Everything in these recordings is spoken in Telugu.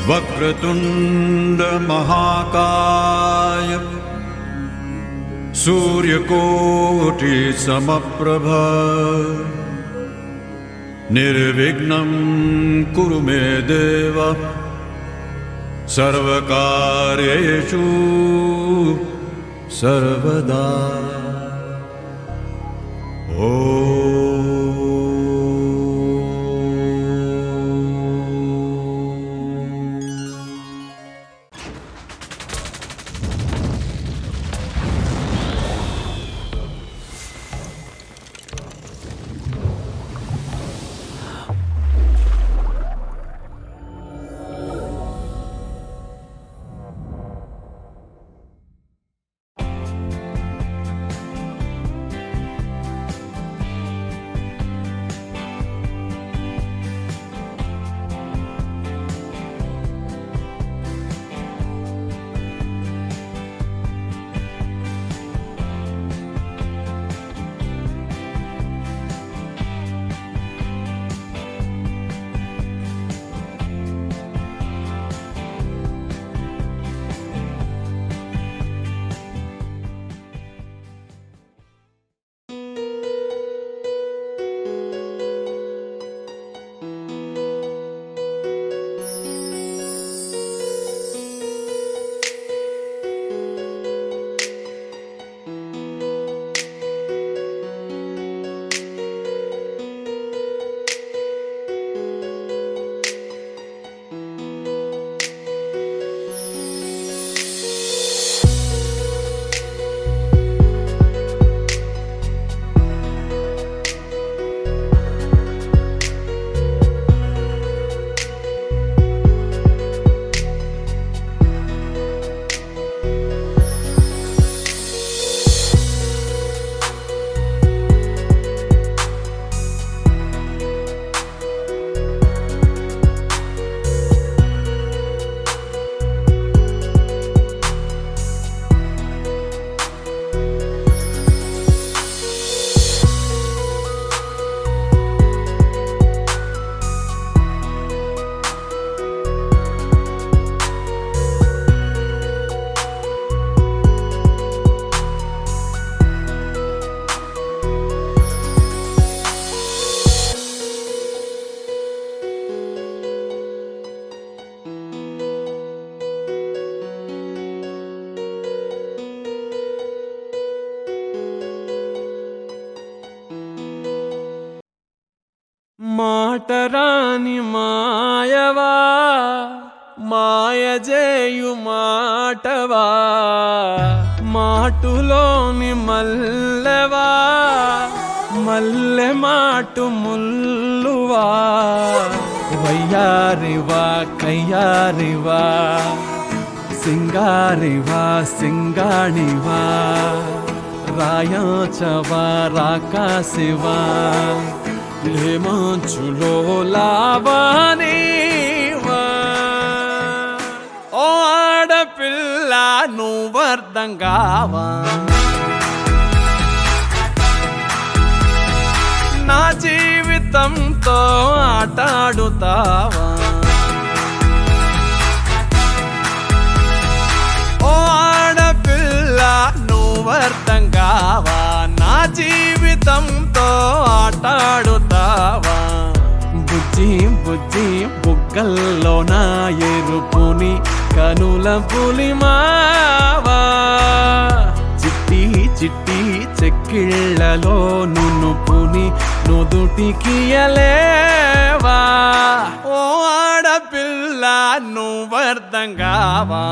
वक्रतुंड महाकाय सूर्यकोटि समप्रभ निर्विघ्नं कुरु मे देव सर्वकार्येषु सर्वदा। మాటరాని మాయవా మాయజేయు మాటవా మాటులోని మల్లెవా మల్లె మాటు ముల్లువా వయ్యారివా కయ్యారివా సింగారివా సింగాణివా రాయాచవా రాకాశివా మంచులో లావానివా ఓ ఆడపిల్ల నువ్వర్థం కావా నా జీవితంతో ఆటాడుతావా ఓ ఆడపిల్ల నువ్వర్థం కావా నా జీవితంతో ఆటాడుతావా బుజ్జి బుజ్జి బుగ్గల్లో నా ఎరుపుని కనుల పులిమావా చిట్టి చిట్టి చెక్కిళ్ళలో నునుపుని నుదుటికియలేవా ఓ ఆడపిల్ల నువ్వర్థం కావా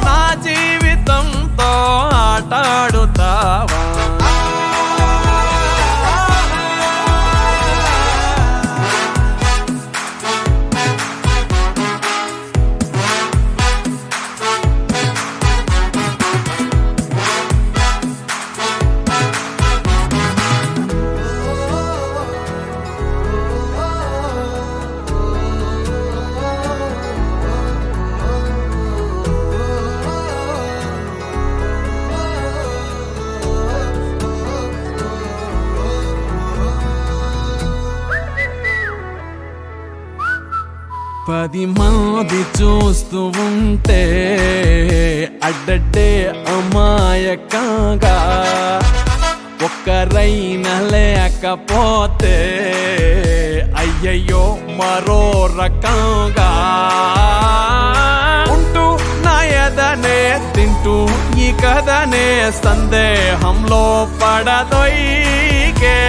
నా జీవితంతో ఆటాడుతావా 10 మంది చూస్తూ ఉంటే అడ్డడ్డే అమాయకంగా ఒక్కరైనా లేకపోతే అయ్యయ్యో మరో రకంగా ఉంటూ నా ఎదనే తింటూ ఈ కథనే సందేహంలో పడదొయ్యకే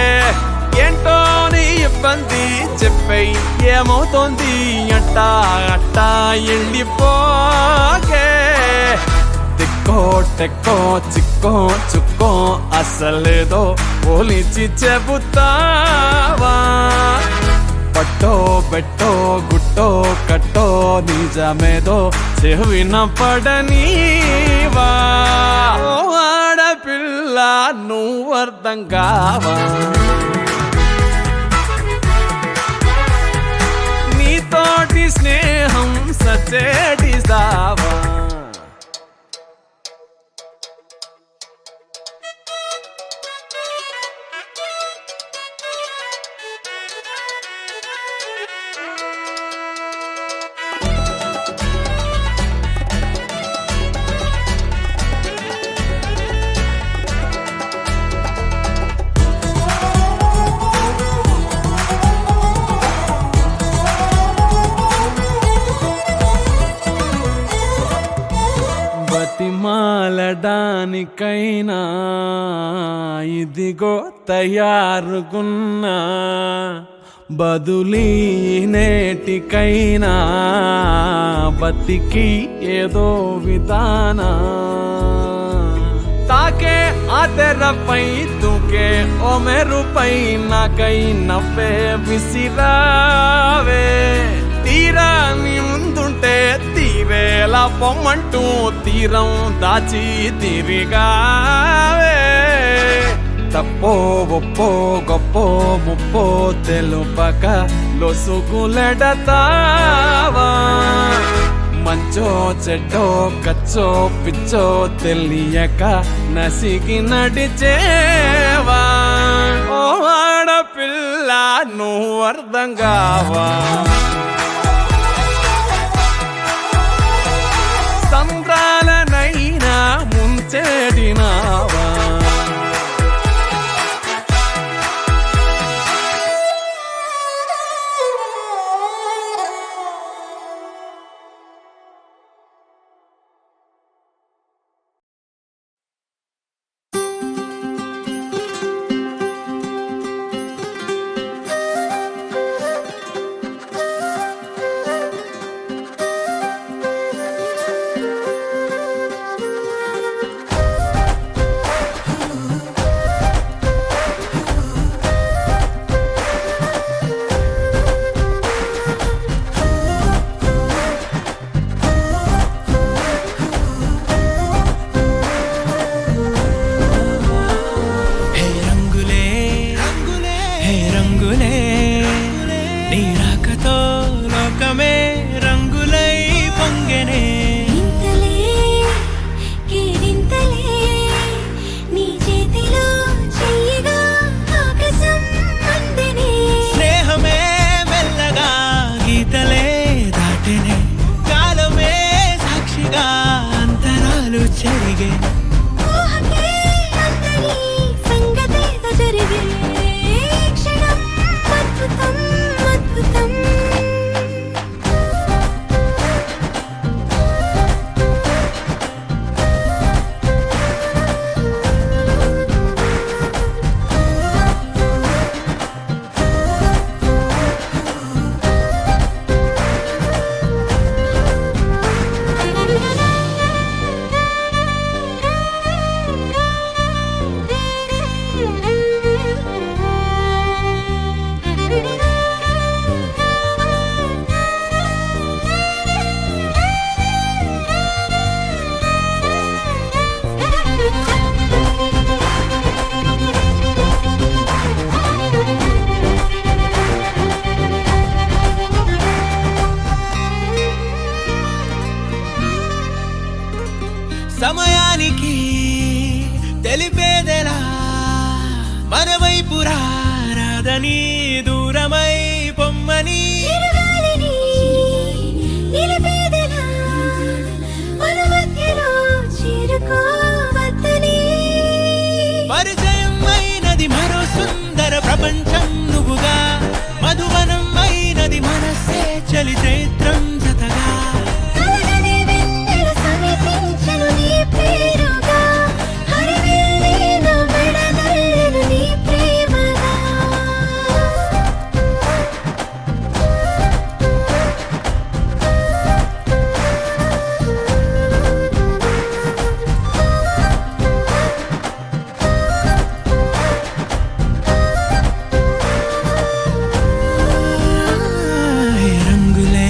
ఏంటో నీ ఇబ్బంది చెప్పై ఏమవుతోంది అట్టా అట్టా వెళ్ళిపోకే తిక్కో టెక్కో చిక్కో చుక్కో అసలేదో పోలిచి చెబుతావా పట్టో బెట్టో గుట్టో కట్టో నిజమేదో చెవిన పడనీవా ఓ ఆడపిల్ల నువ్వు అర్థం కావా నీతోటి స్నేహం సచేటి సావా బతిమాలడానికైనా ఇదిగో తయారుగున్నా బదులీ నేటికైనా బతికి ఏదో విధానా తాకే ఆ తెరపై తూకే ఓ మెరుపై నాకై నవ్వే విసిరావే తీరా నీ ముందుంటే తీరేలా పొమ్మంటూ తీరం దాచి తిరిగావే తప్పో ఒప్పో గొప్పో ముప్పో తెలుపక లొసుగులెడతావా మంచో చెడ్డో కచ్చో పిచ్చో తెలియక నసిగి నడిచేవా ఓ ఆడపిల్ల నువ్వు అర్థం కావా సంద్రాలనైనా ముంచెడినావా సమయానికి తెలిపేదెలా మన వైపు రాదని దూరమై పొమ్మని చలి చైత్రం జతగా కలగని వెన్నెల సమీపించెను నీ పేరుగా హరివిల్లే నా మెడదల్లెను నీ ప్రేమగా రంగులే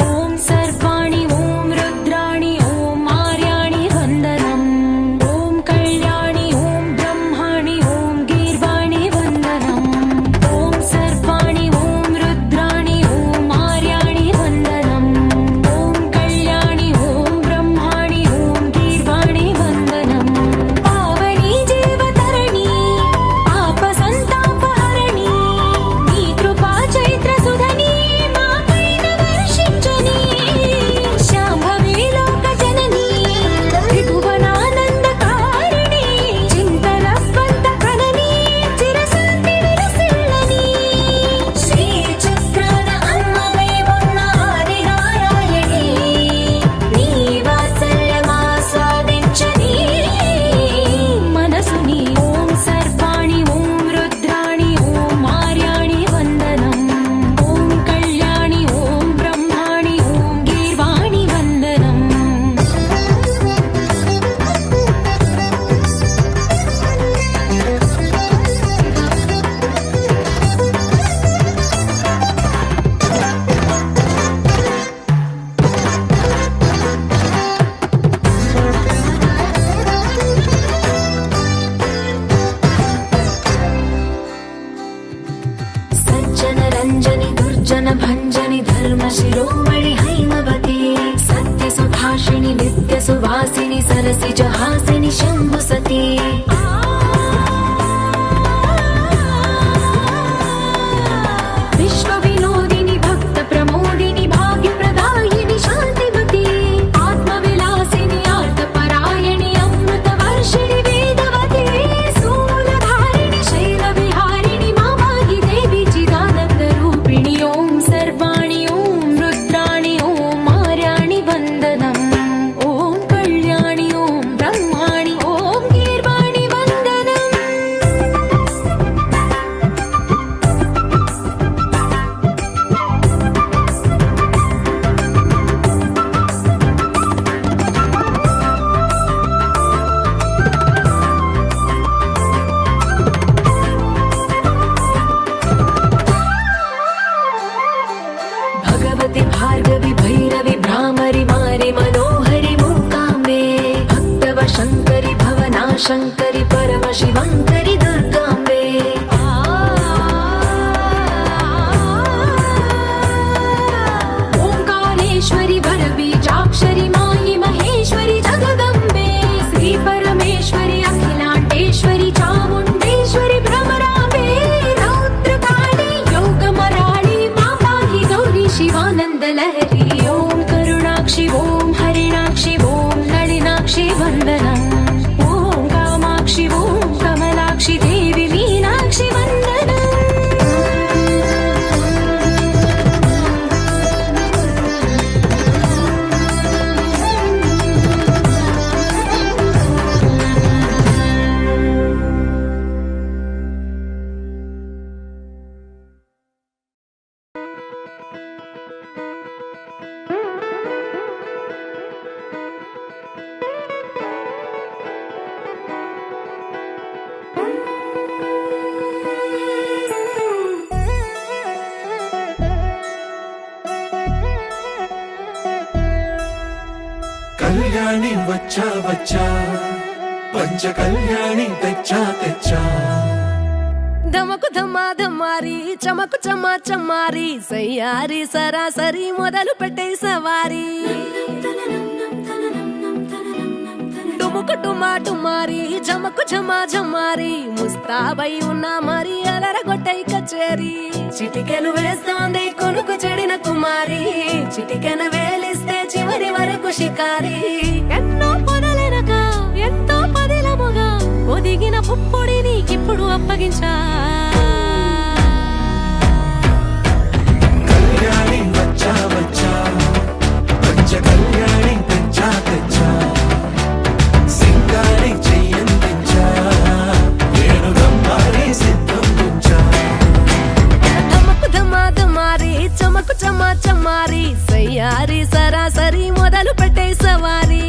ఓం సర్వాణి ఓం రుద్రాణి ఓం మార్యాణి వందనం ఓం కళ్యాణి ఓం బ్రహ్మాణి ఓం గీర్వాణి వందనం ఓం సర్వాణి ఓం రుద్రాణి ఓం మార్యాణి వందనం ఓం కళ్యాణి ఓం బ్రహ్మాణి ఓం గీర్వాణి వందనం పావని జీవతరణి పాప సంతాపహరణి నీ కృపా చైత్ర సుధని మా పైన వర్షించని శాంభవి లోక జనని త్రిభువనానందకారిణి చింతల స్వంత ప్రణని చిరశాంతి విలసిల్లని శ్రీ చక్రాన అమ్మవై ఉన్న ఆదినారాయణి నీ వాత్సల్యమాస్వాదించని మనసుని ఓం సర్వాణి ఓం రుద్రాణి ఓం మార్యాణి వందనం ఓం కళ్యాణి ఓం బ్రహ్మాణి ఓం గీర్వాణి వందనం సజ్జన రంజని దుర్జన భంజని ధర్మ శిరోమణి హైమవతి సత్య సుభాషిణి నిత్య సువాసిని సరసిజ హాసిని శంభు సతీ విశ్వ వినోదిని భక్త ప్రమోదిని భాగ్య ప్రదాయిని శాంతిమతి ఆత్మ విలాసిని ఆర్త పరాయణి అమృత వర్షిణి వేదవతి శూలధారిణి శైల విహారిణి మామాగి దేవి చిదానంద రూపిణి ఓం సర్వాణి ఓం రుద్రాణి ఓం మార్యాణి వందనం ఓం కళ్యాణి ఓం బ్రహ్మాణి ఓం గీర్వాణి వందనం భగవతి భార్గవి భైరవి భ్రామరి మారి మనోహరి మూకాంబే భక్తవ శంకరి భవనా శంకరి పరమ శివంకరి దుర్గాంబే ఓంకారేశ్వరి వర బీజాక్షరి మాయి మహేశ్వరి జగదంబే శ్రీ పరమేశ్వరి అఖిలాండేశ్వరి చాముండేశ్వరి భ్రమరాంబే రౌద్రకాళి యోగమరాళి మాపాహి గౌరీ శివానంద లహరి ఓం కరుణాక్షి ఓం హరిణాక్షి ఓం నళినాక్షి వందనం ఓం కామాక్షి ఓం కమలాక్షి దేవి మీనాక్షి వందనం కళ్యాణి వచ్చా వచ్చా పంచ కళ్యాణి తెచ్చా తెచ్చా ధమకు ధమా ధమారి చమకు చమా చమారి సయ్యారి సరాసరి మొదలు పెట్టే సవారి డుముకు టుమా టుమారి జమకు ఝమా ఝమారి ముస్తాబై ఉన్నా మరి అలరగొట్టై కచేరి చిటికెను వేస్తోంది కొనుకు చెడిన కుమారి చిటికెను వేలిస్తే చివరి వరకు షికారి ఎన్నో పొదలెనక ఎంతో పదిలముగా ఒదిగిన పుప్పొడి నీకిప్పుడు అప్పగించా కళ్యాణి వచ్చా వచ్చా పంచ కళ్యాణి తెచ్చా తెచ్చా సింగారి చెయ్యందించా వేణుగమ్మారి సిద్ధం ఉంచా ధమకు ధమా ధమారి చమకు చమకు చమా చమారి సయ్యారి సరాసరి మొదలు పెట్టే సవారీ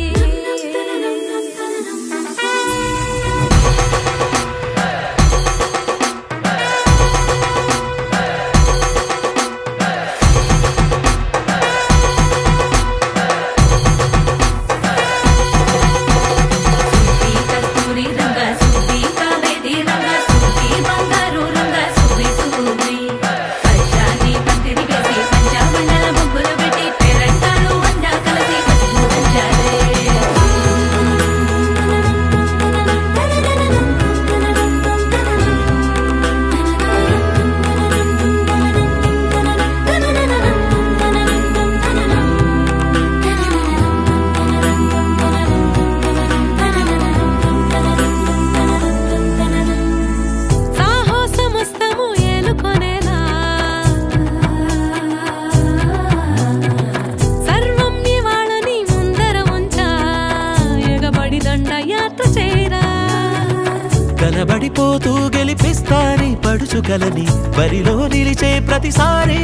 కనబడిపోతూ గెలిపిస్తాని పడుచుగలని బరిలో నిలిచే ప్రతిసారి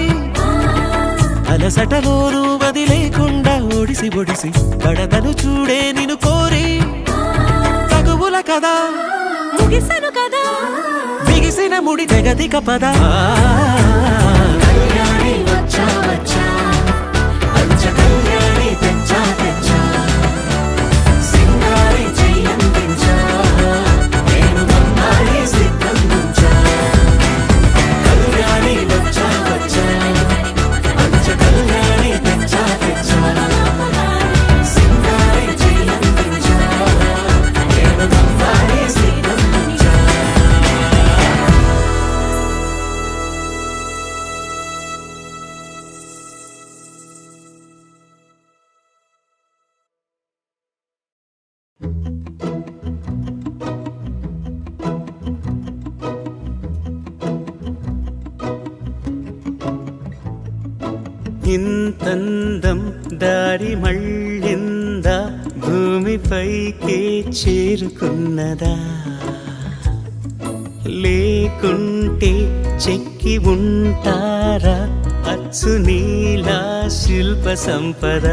అలసటలోనూ వదిలేకుండా ఒడిసి ఒడిసి పడతను చూడే నిన్ను కోరి తగువుల కదా ముగిసను కదా బిగిసిన ముడి తెగదిక పద కళ్యాణి వచ్చా వచ్చా పంచ కళ్యాణి తెచ్చా తెచ్చా సింగారి చెయ్యందించా నేను మన్నారి సిద్ధందించా కళ్యాణి వచ్చా వచ్చా పంచ కళ్యాణి తెచ్చా తెచ్చా సింగారి చెయ్యందించా నేను మన్నారి సిద్ధందించా ఇంతందం దారి మళ్ళిందా భూమిపైకే చేరుకున్నదా లేకుంటే చెక్కి ఉంటారా అచ్చు నీలా శిల్ప సంపద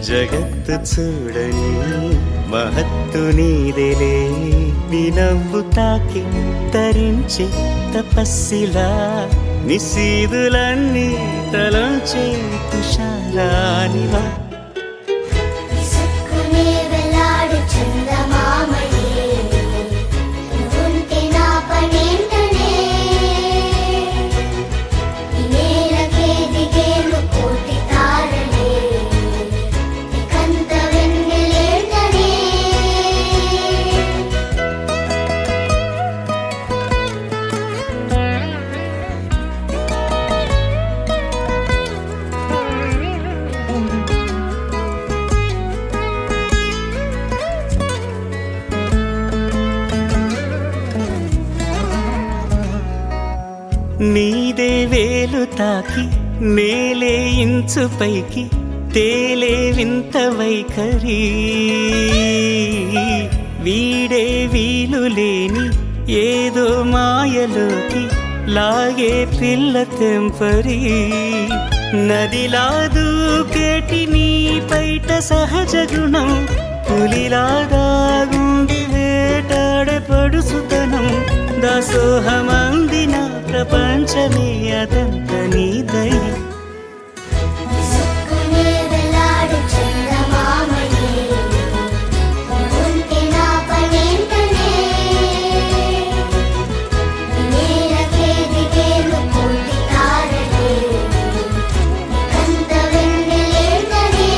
జగత్తు చూడని మహత్తు నీదేలే నీ నవ్వు తాకి తరించే తపస్సిలా నిశీదులన్నీ తలంచే తుషారానివా విసుక్కునే వెలాడు చందమామయే నువ్వుంటే నా పనేంటనే ఈ నేలకే దిగేను కోటి తారలే ఇకంత వెన్నెలేంటనే నీదే వేలు తాకి నేలే ఇంచు పైకి తేలే వింత వైఖరి వీడే వీలు లేని ఏదో మాయలోకి లాగే పిల్ల తెంపరి నదిలా దూకేటి నీ పైట సహజ గుణం పులిలాదాగుండి వేటాడే పడుసుతనం దాసోహమందిన ప్రపంచమే అదంత నీ దయ విసుక్కునే వెలాడు చందమామయే నువ్వుంటే నా పనేంటనే ఈ నేలకే దిగేను కోటి తారలే ఇకంత వెన్నెలేంటనే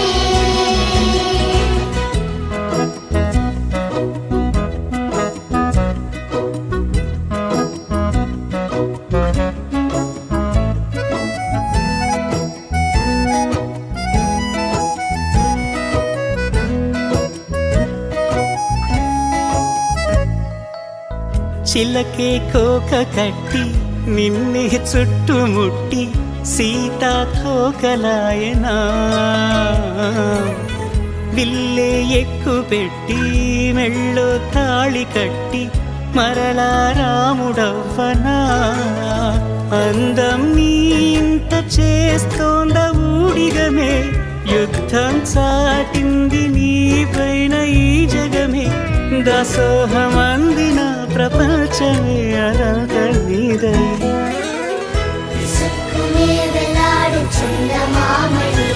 చిలకే కోక కట్టి నిన్నే చుట్టుముట్టి సీతా కోకలాయనా విల్లే ఎక్కు పెట్టి మెళ్ళో తాళి కట్టి మరలా రాముడవ్వనా అందం నీ ఇంత చేస్తోంద ఊడిగమే యుద్ధం చాటింది నీపైన ఈ జగమే దాసోహమందిన ప్రపంచమే అనంత నీదై ఇసుక్కునే వెలాడు చందమామని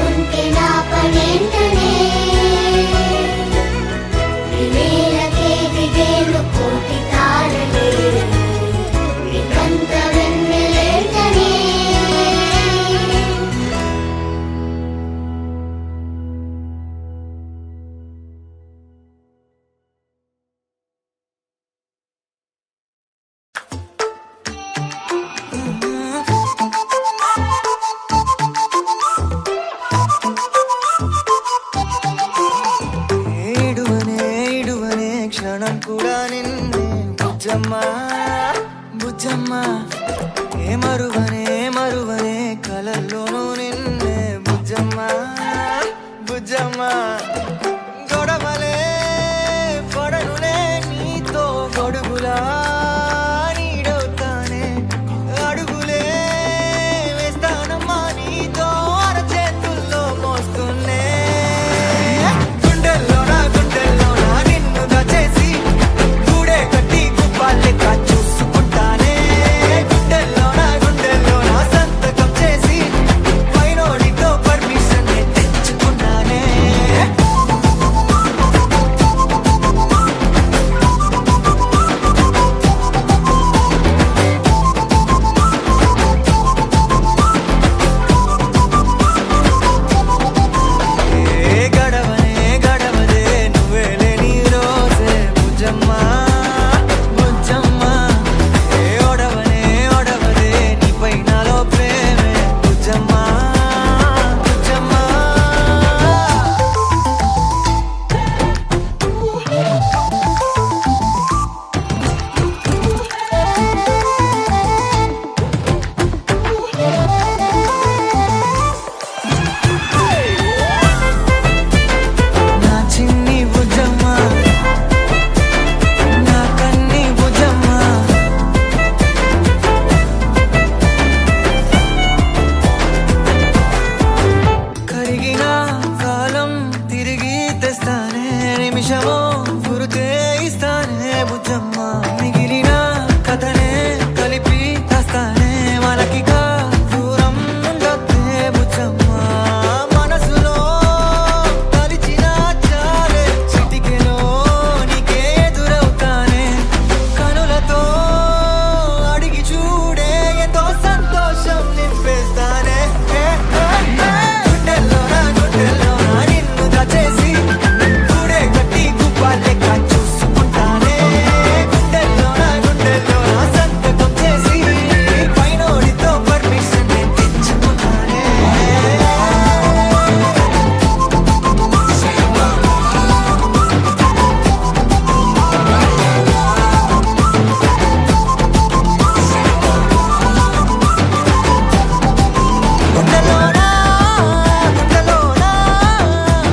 ఉంటే నా పనేంటనే నేలకే దిగేను కోటి తారలే నీకంత వెన్నెలేంటనే ఇడువనే క్షణం కూడా నిన్నే బుజ్జమ్మా బుజ్జమ్మా మరువనే కలల్లోనూ నిన్నే బుజ్జమ్మా బుజ్జమ్మా గొడవలే పడనులే నీతో గొడుగులా నీడవుతానే అడుగులే వేస్తానమ్మా నీతో అరచేతుల్లో మోస్తున్నే గుండెల్లోనా నిన్ను దచేసి గూడే కట్టి గుప్పాలెక్క చూసుకుంటానే గుండెల్లోనా సంతకం చేసి పైనోడితో పర్మిషన్ తెచ్చుకున్నానే గడవదే నువ్వే లేని రోజే బుజ్జమ్మా బుజ్జమ్మా ఓడవదే నీపై నాలో ప్రేమే బుజ్జమ్మా బుజ్జమ్మా నా చిన్ని బుజ్జమ్మా నా కన్ని బుజ్జమ్మా కరిగిన కాలం తిరిగి తెస్తానే నిమిషమో గురుతే ఇస్తానే బుజ్జమ్మా మిగిలిన కథనే కలిపి తెస్తానే మనకిగా దూరం ఉండొద్దే బుజ్జమ్మా మనసులో తలిచిన చాలే చిటికెలో నీకే ఎదురవుతానే కనులతో అడిగి చూడే ఎంతో సంతోషం నింపేస్తానే గుండెల్లోనా నిన్ను దచేసి గూడే కట్టి గుప్పాలెక్క చూసుకుంటానే గుండెల్లోనా సంతకం చేసి పైనోడితో పర్మిషన్ తెచ్చుకున్నానే గుండెల్లోనా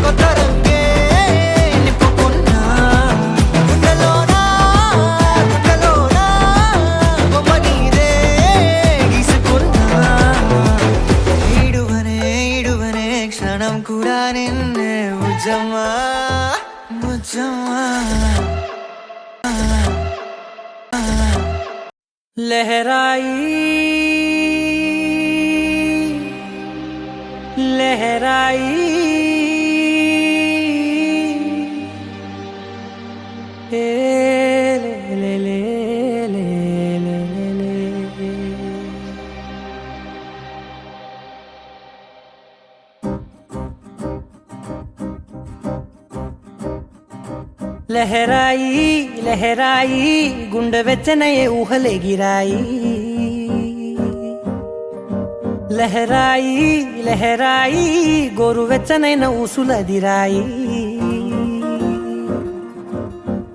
కొత్త రంగే నింపుకున్నా గుండెల్లోనా బొమ్మ నీదే గీసుకున్నా ఇడువనే క్షణం కూడా నిన్నే బుజ్జమ్మా బుజ్జమ్మా लहराई ए ले ले ले ले ले ले లహరాయి గుండె వెచ్చనయే ఊహలే గిరాయి లహరాయి గోరువెచ్చనైన ఊసులదిరాయి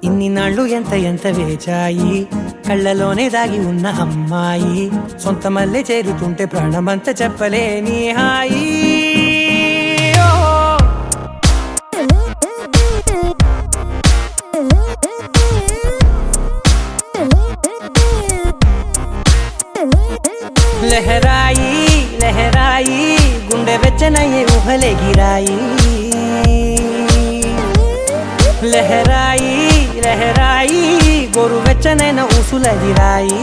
ఇన్ని నాళ్ళు ఎంత వేచాయి కళ్ళలోనే దాగి ఉన్న అమ్మాయి సొంత మల్లె చేరుతుంటే ప్రాణమంత చెప్పలేని హాయి లహరాయి లహరాయి గుండె వెచ్చనయ్యే ఊహలే గిరాయి లహరాయి లహరాయి గోరు వెచ్చనైన ఊసులదిరాయి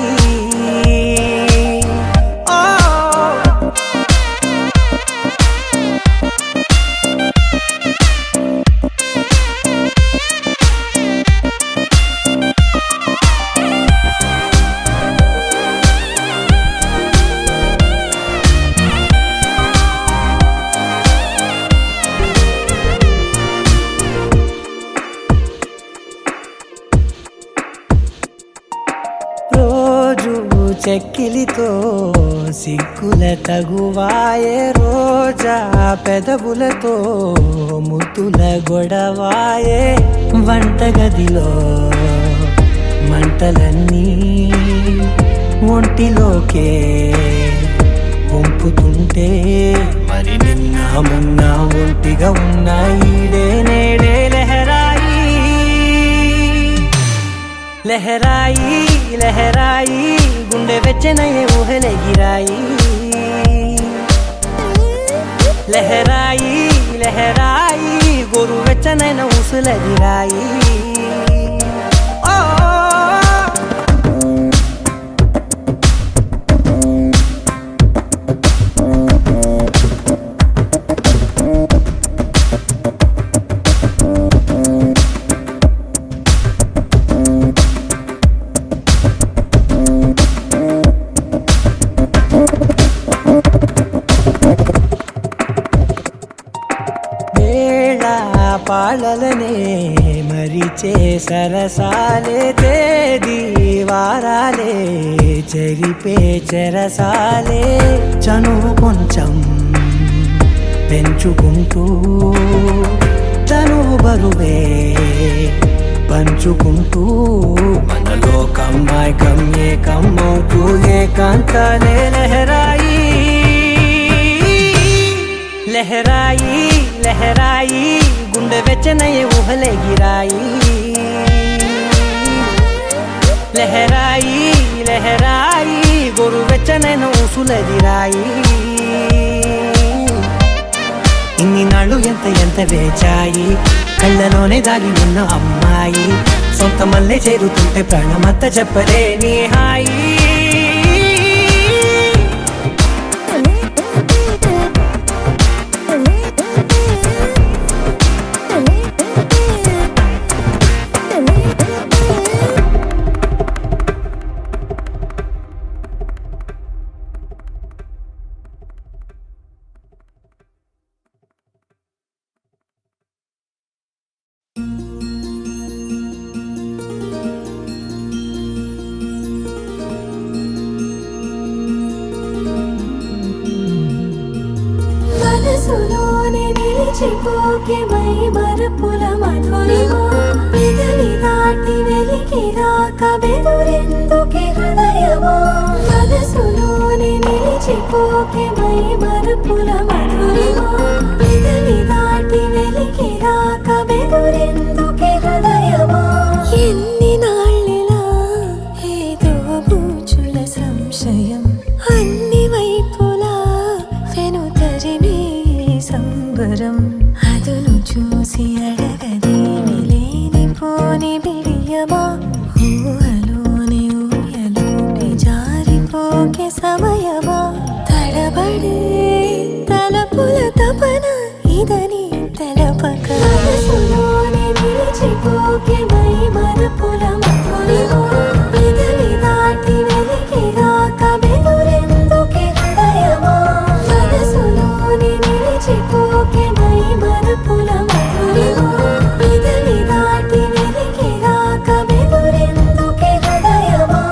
రోజు చెక్కిలితో సిగ్గుల తగువాయే రోజా పెదవులతో ముద్దుల గొడవాయే వంటగదిలో మంటలన్నీ ఒంటిలోకే వంపుతుంటే మరి నిన్న మొన్న ఒంటిగా ఉన్న ఈడే నేడే లహరాయి లహరాయి లహరాయి గుండె వెచ్చనయ్యే ఊహలే గిరాయి లహరాయి లహరాయి గోరు వెచ్చనైన ఊసులదిరాయి పాలలనే మరిచే సరసాలే తేదీ వారాలే చెరిపే చెరసాలే చనువు కొంచెం పెంచుకుంటూ చనువు బరువే పంచుకుంటూ మనలో కమ్మాయికం ఏకమవుతూ ఏకాంతాలే లహరాయి లహరాయి లహరాయి గుండె వెచ్చనయ్యే ఊహలే గిరాయి లహరాయి లహరాయి గోరు వెచ్చనైన ఊసులదిరాయి ఇన్ని నాళ్ళు ఎంత వేచాయి కళ్ళలోనే దాగి ఉన్న అమ్మాయి సొంత మల్లె చేరుతుంటే ప్రాణమంత చెప్పలేని హాయి మనసులోనే నిలిచిపోకే మై మరపుల మధురిమా పెదవి దాటి వెలికి రాక బెదురెందుకే హృదయమా మనసులోనే నిలిచిపోకే మై మరపుల మధురిమా పెదవి దాటి వెలికి రాక బెదురెందుకే హృదయమా ఎన్ని నాళ్ళిలా ఏదో బూచుల సంశయం అన్ని వైపులా వెనుతరిమే సంబరం అదును చూసి అడగదేమి లేనిపోని బిడియమా ఊహలోని ఊయలోకి జారిపోకే సమయమా తడబడే తలపుల తపన ఇదని తెలపక మనసులోనే నిలిచిపోకే మై మరపుల మధురిమా పెదవి దాటి వెలికి రాక బెదురెందుకే హృదయమా మనసులోనే నిలిచిపోకే మై మరపుల మధురిమా పెదవి దాటి వెలికి రాక బెదురెందుకే హృదయమా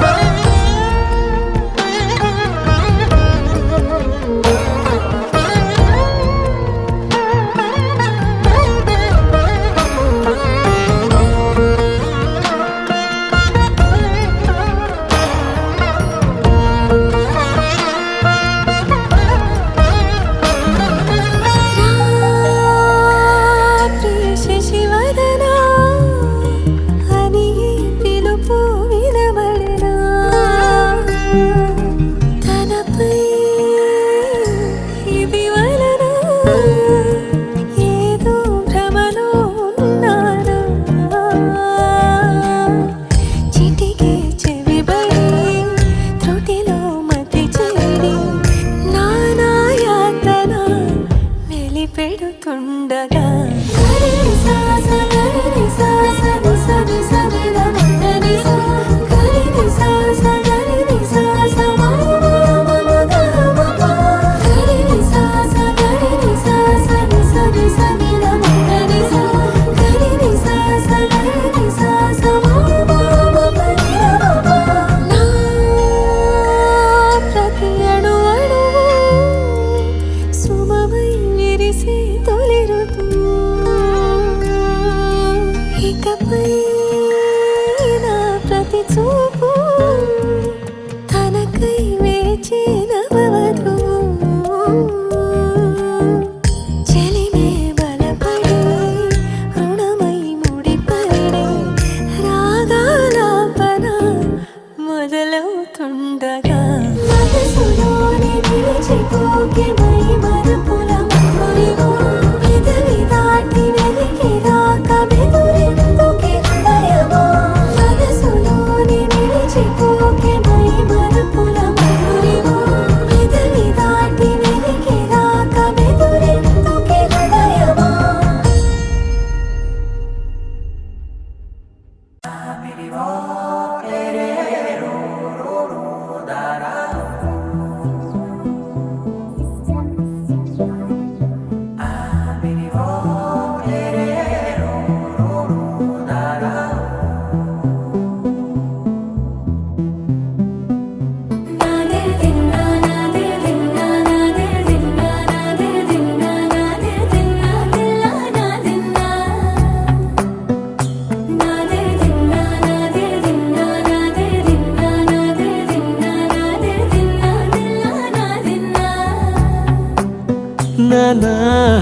నా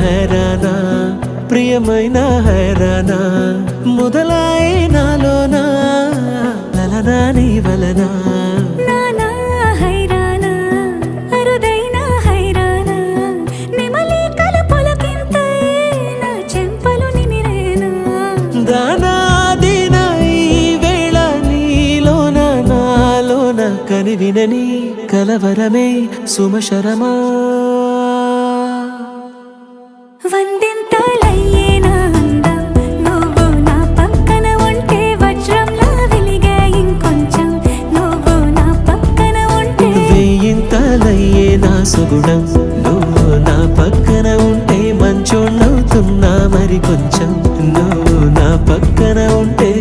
హైరానా ప్రియమైన హైరానా మొదలాయి నాలోనా లలనా నీ వలనా నానా హైరానా అరుదైన హైరానా నెమలి కలుపులకింతై నా చెంపలు నిమిరేనా దానాదిన ఈ వేళ నీలోన నాలోన కనివినని కలవరమే సుమశరమా వందింతలయ్యే నా అందం నువ్వు నా పక్కన ఉంటే వజ్రంలా వెలిగే ఇంకొంచెం నువ్వు నా పక్కన ఉంటే వేయింతలయ్యే నా సుగుణం నువ్వు నా పక్కన ఉంటే మంచోణ్ణవుతున్నా మరి కొంచెం నువ్వు నా పక్కన ఉంటే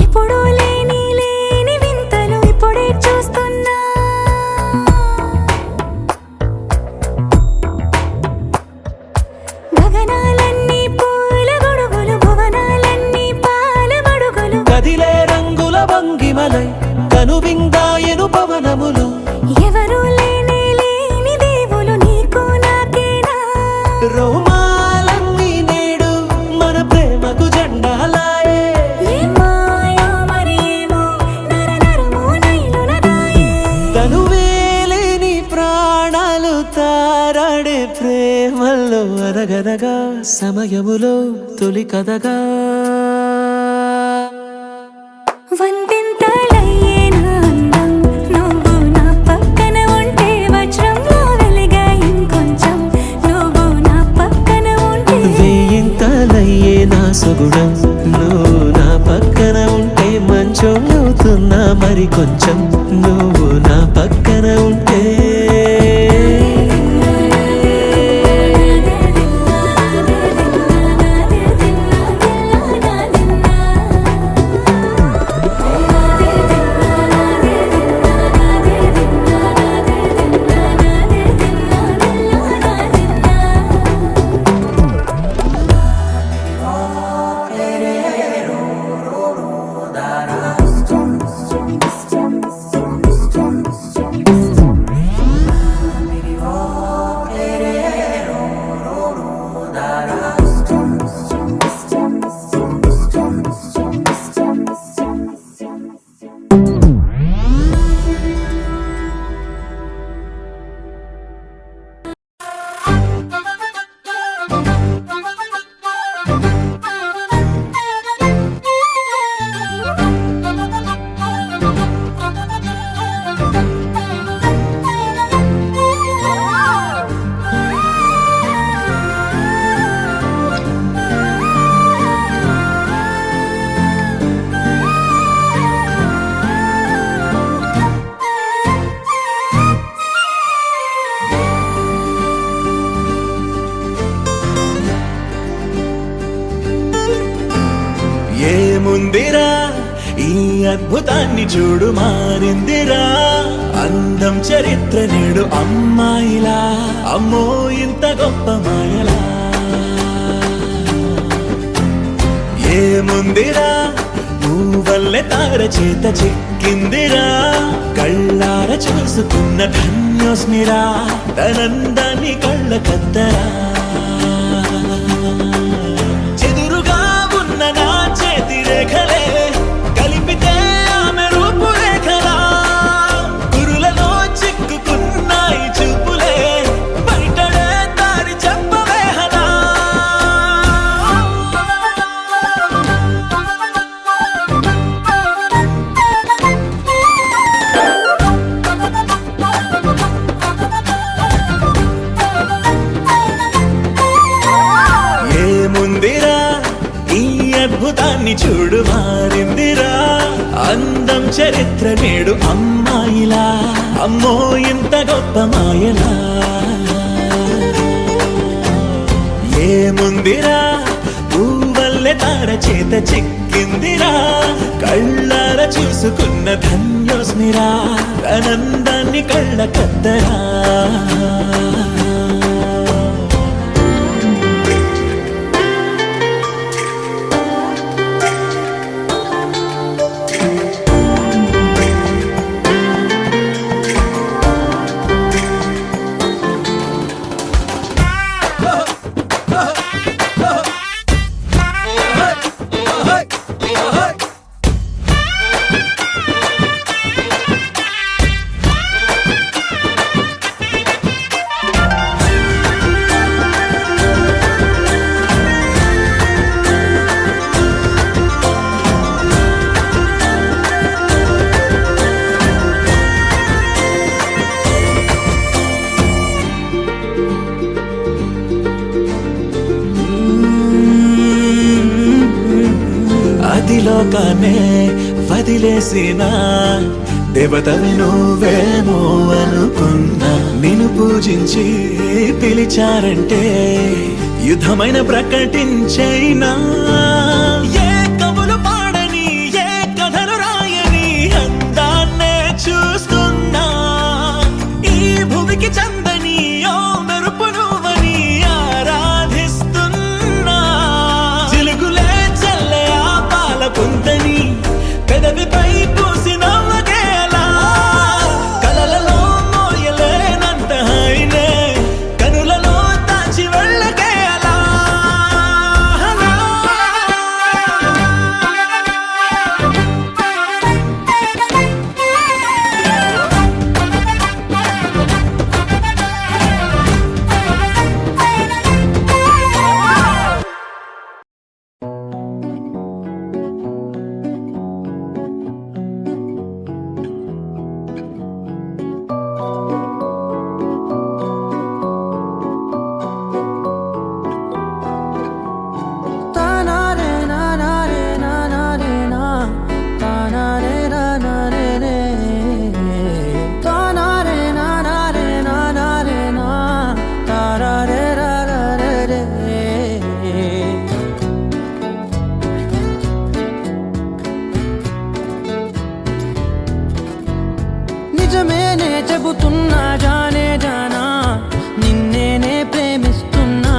ఎప్పుడూ లేని వింతలు ఇప్పుడే చూస్తున్నా గగనాలన్నీ పూల గొడుగులు భువనాలన్నీ పాల మడుగులు కదిలే రంగుల భంగిమలై కనువిందాయను పవనములు ఎవరు లేని దేవులు నీకు నాకేనా రోమాలన్నీ నేడు మన ప్రేమకు జెండాలాయే ఏ మాయో మరేమో నరనరమో నైలున దాయే తనువేలేని ప్రాణాలు తారాడే ప్రేమల్లో అనగనగా సమయములో తొలి కథగా వందింతలయ్యే నా అందం నువ్వు నా పక్కన ఉంటే వజ్రంలా వెలిగే ఇంకొంచెం నువ్వు నా పక్కన ఉంటే వేయింతలయ్యే నా సుగుణం నువ్వు నా పక్కన ఉంటే మంచోణ్ణవుతున్నా మరి కొంచెం నువ్వు నా పక్కన ఉంటే ఏముందిరా ఈ అద్భుతాన్ని చూడు మారిందిరా అందం చరిత్ర నేడు అమ్మాయిలా అమ్మో ఇంత గొప్ప మాయలా ఏముందిరా నువ్వల్లే తార చేత చిక్కిందిరా కళ్ళార చూసుకున్న ధన్యోస్మిరా తనందాన్ని కళ్ళ కద్దరా చెదురుగా ఉన్న నా చేతి రేఖలే కలిపితే ఆమె రూపురేఖ అందం చరిత్ర నేడు అమ్మాయిలా, అమ్మో ఇంత గొప్ప మాయలా. ఏముందిరా పూవల్లె తార చేత చిక్కిందిరా, కళ్ళార చూసుకున్న ధన్యోస్మిరా, ఆనందాన్ని కళ్ళ కద్దరా. అదిలోకానే వదిలేసిన దేవతవి నువ్వేమో అనుకున్నా, నిన్ను పూజించి పిలిచారంటే యుద్ధమైన ప్రకటించైనా. ఏ కవులు పాడని ఏ కథలు రాయని అందాన్నే చూస్తున్నా, ఈ భూమికి చందని ఓ మెరుపు నువ్వని ఆరాధిస్తున్నా. చిలుగులే చల్లే ఆ పాల పుంతని పెదవిపై పూసి నవ్వగేలా, కలలలో మోయలేనంత హాయినే కనులలో దాచి వెళ్ళగేలా. నిజమేనే చెబుతున్నా జానే జానా, నిన్నేనే ప్రేమిస్తున్నా.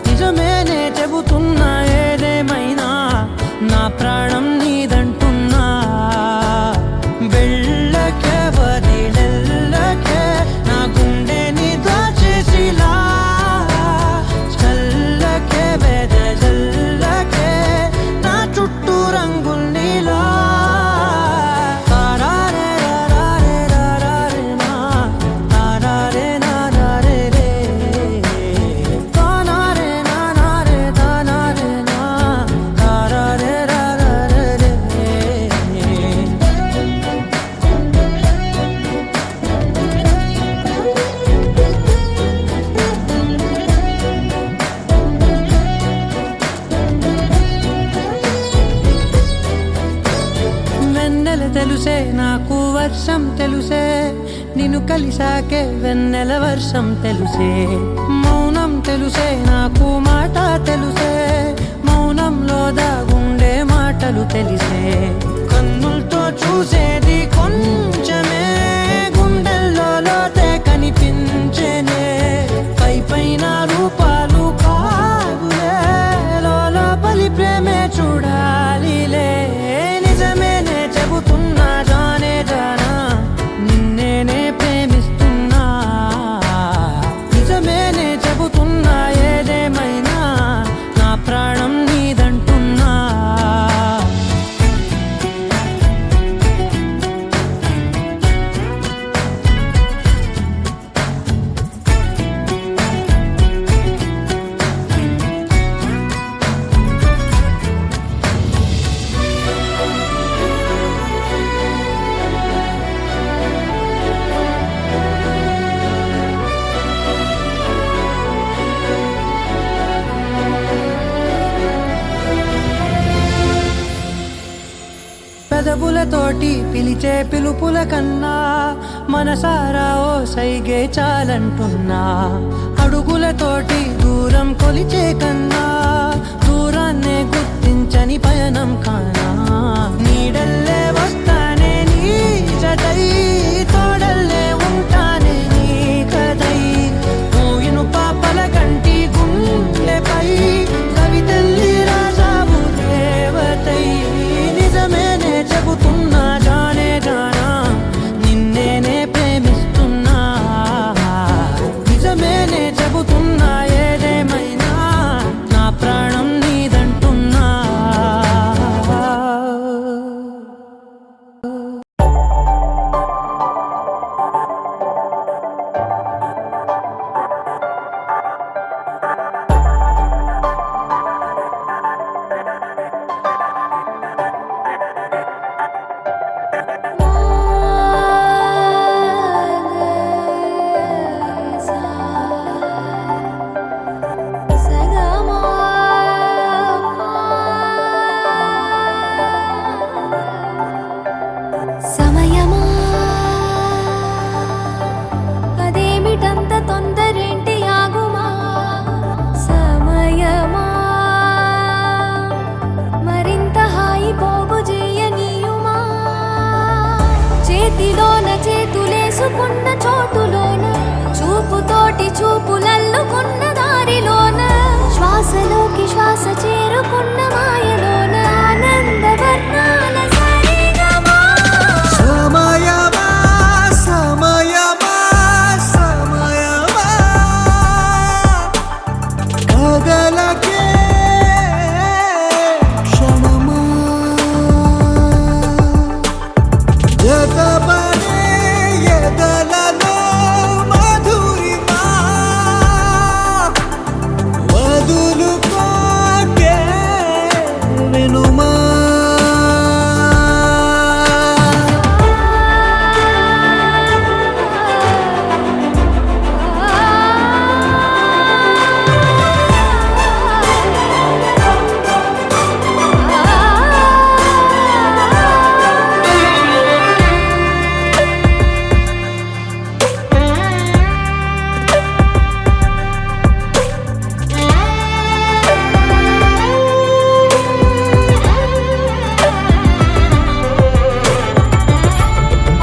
నిజమేనే చెబుతున్నా ఏదేమైనా నా ప్రాణం నీదంటున్నా. వెళ్ళకే వదిలెళ్ళకే నా గుండెని దాచేసిలా, చల్లకే వెదజల్లకే నా చుట్టూ రంగుల్నిలా. తెలుసే నాకు వర్షం తెలుసే, నిన్ను కలిసాకే వెన్నెల వర్షం తెలుసే. మౌనం తెలుసే నాకు మాట తెలుసే, మౌనంలో దాగుండే మాటలు తెలిసే. కన్నులతో చూసేది కొంచెమే, గుండెల్లో లోతే కనిపించేనే. పై పైన రూపాలు కాదులే, లోపలి ప్రేమే చూడాలిలే. నిజమేనే చెబుతున్నా జానే జానా, నిన్నేనే ప్రేమిస్తున్నా. నిజమేనే చెబుతున్నా ఏదేమైనా నా ప్రాణం నీదంటున్నా. పెదవులతోటి పిలిచే పిలుపుల కన్నా మనసారా ఓ సైగే చాలంటున్నా అడుగులతోటి దూరం కొలిచే కన్నా దూరాన్నే గుర్తించని పయనం కానా నీడల్లే వస్తానే నీ జతై తోడల్లే ఉంటానే నీ కదై మూయిను పాపల కంటి గుండెపై కవితల్లి రాజావు దేవతై నిజమేనే చెబుతున్నా జానే జానా నిన్నేనే ప్రేమిస్తున్నా నిజమేనే చెబుతున్నా ఏదేమైనా నా ప్రాణం నీదంటున్నా సమయమా అదేమిటంత తొందరేంటి ఆగుమా సమయమా మరింత హాయి పోగు చేయనీయుమా చేతిలోన చేతులేసుకున్న చోటులోన చూపుతోటి చూపులల్లుకున్న దారిలోన శ్వాసలోకి శ్వాస చేరుకున్న మాయలోన ఆనందవర్ణాల సరిగమా సమయమా సమయమా సమయమా కదలకే క్షణమా జతపడే ఎదలలో మధురిమా వదులుకోకే వినుమా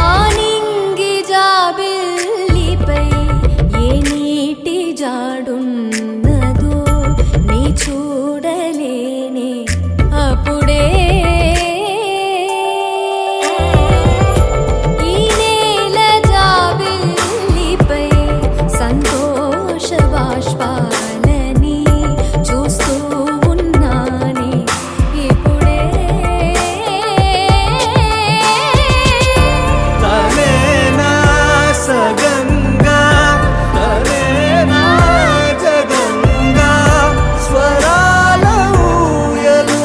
ఆనింగి జాబిల్లిపై ఏ నీటి జాడున్నదో నీ చూడలేనే అప్పుడే ఈ నేల జాబిల్లిపై సంతోష బాష్పాలని చూస్తూ ఉన్నానే ఇప్పుడే తనేనా సగంగా తనేనా జగంగా స్వరాల ఊయలూగుతుండగా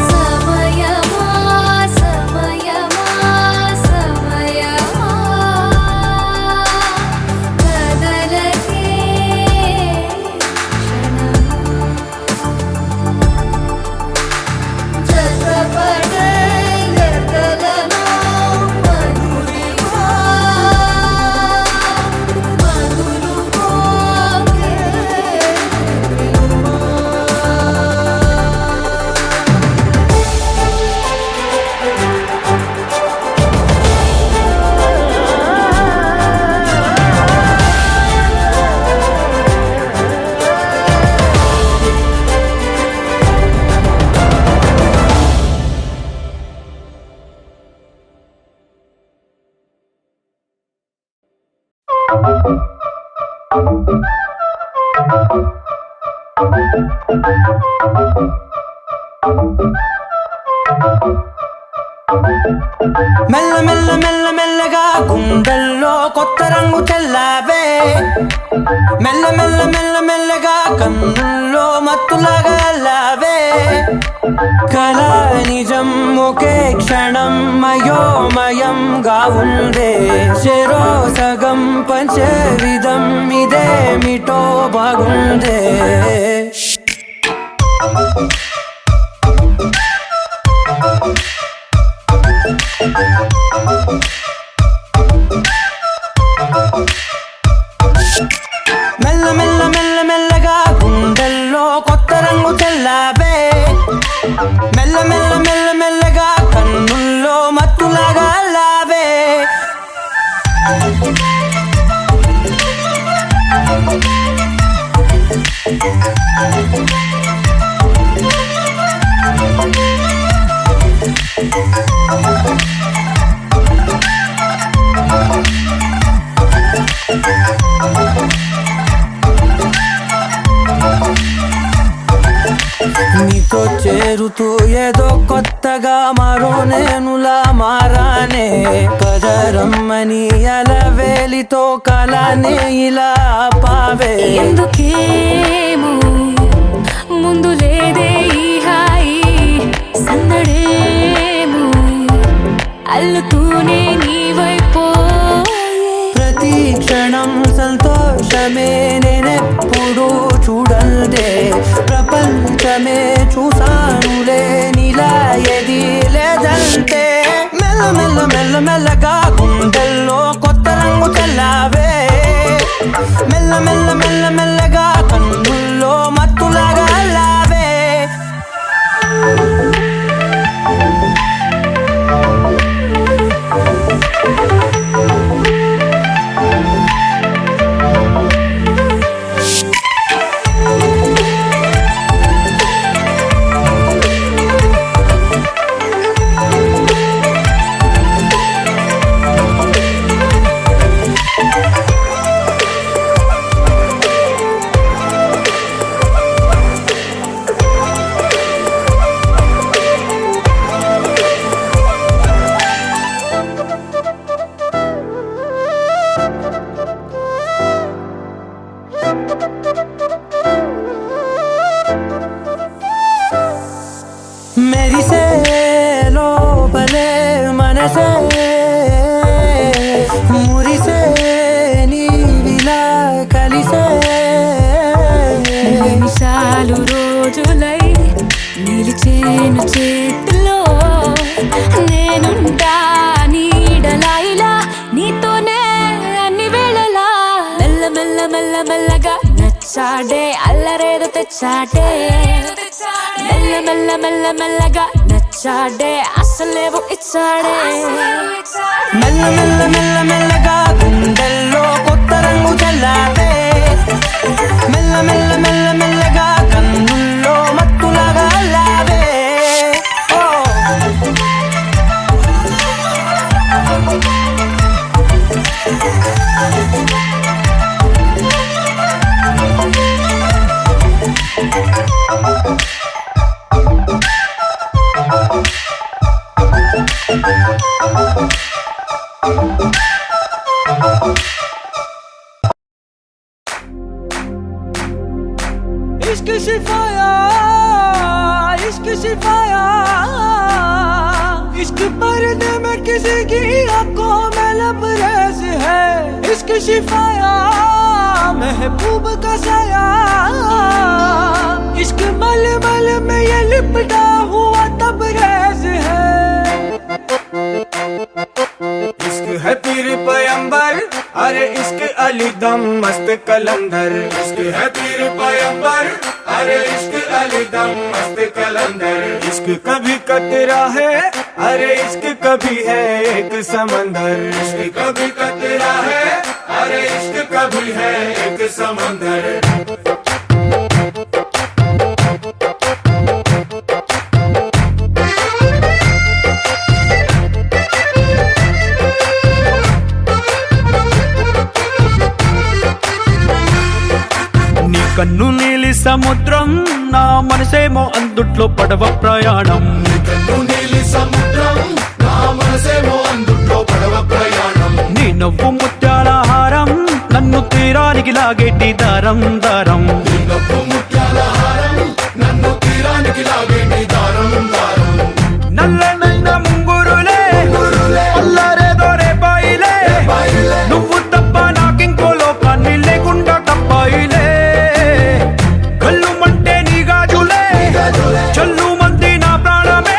సమయమా సమయమా సమయమా కదలకే జతపడే ఎదలలో మధురిమా మధులుకోకే మెల్ల మెల్ల మెల్ల మెల్లగా గుండెల్లో కొత్త రంగు చల్లావే మెల్ల మెల్ల మెల్ల మెల్లగా కన్నుల్లో మత్తులాగా అల్లావే కళ నిజం ఒకే క్షణం మయోమయంగా ఉందే చెరో సగం పంచే విధం ఇదేమిటో బాగుందే మెల్ల మెల్ల మెల్ల మెల్లగా గుండెల్లో కొత్త రంగు చల్లావే మెల్ల మెల్ల మెల్ల మెల్లగా కన్నుల్లో మత్తులాగా అల్లావే నీతో చేరుతూ ఏదో కొత్తగా మరో నేనులా మారానే కదరమ్మని అలవేలితో కలానే ఇలా పావే ఎందుకేమో ముందు లేదే ఈ హాయి సందడేమో అల్లుతూనే నీ వైపోయే ప్రతి క్షణం సంతోషమే నేనెప్పుడు చూడల్దే ప్రపంచమే చూసానులే నీలా ఏది లేదంటే మెల్ల మెల్ల మెల్ల మెల్లగా గుండెల్లో కొత్త రంగు చల్లావే మెల్ల మెల్ల మెల్ల మెల్లగా కన్నుల్లో మత్తులాగా అల్లావే మెరిసే లోపలే మనసే మురిసే నీవిలా కలిసే నిమిషాలు రోజులై నిలిచేను చేతిలో నేనుంటా నీడలా ఇలా నీతోనే అన్ని వేళలా మెల్ల మెల్ల మెల్ల మెల్లగా నచ్చాడే అల్లరేదో తెచ్చాడే మెల్ల మెల్ల మెల్ల మెల్లగా నచ్చాడే అసలేవో ఇచ్చాడే మెల్ల మెల్ల మెల్ల మెల్లగా గుండెల్లో కొత్త రంగు చల్లావే మెల్ల మెల్ల మెల్ల మెల్లగా కన్నుల్లో మత్తులాగా అల్లావే ఓ इश्क शिफाया इश्क शिफाया इश्क पर्दे में किसी की आंखों में लबरेज है इश्क शिफाया महबूब का साया इश्क मलमल में ये लिपटा हुआ तबरेज है इश्क है पीर पैगंबर अरे इश्क अली दम मस्त कलंदर इश्क है पीर पैगंबर अरे इश्क अली दम मस्त कलंदर इश्क कभी कतरा है अरे इश्क कभी है एक समंदर इश्क कभी कतरा है अरे इश्क कभी है एक समंदर కన్ను నీలి సముద్రం నా మనసేమో అందుట్లో పడవ ప్రయాణం నీలి సముద్రం నా మనసేమో అందుట్లో పడవ ప్రయాణం నీ నవ్వు ముత్యాల హారం నన్ను తీరానికి లాగేటి దారం దారం నీ నవ్వు ముత్యాల హారం నన్ను తీరానికి లాగేటి దారం దారం నల్లనైన ముంగురులే అల్లారేదో రేపాయిలే నువ్వు తప్ప నాకింకో లోకాన్ని లేకుండా తప్పాయిలే కళ్ళు మంటే నీ గాజులే చల్లు మంది నా ప్రాణమే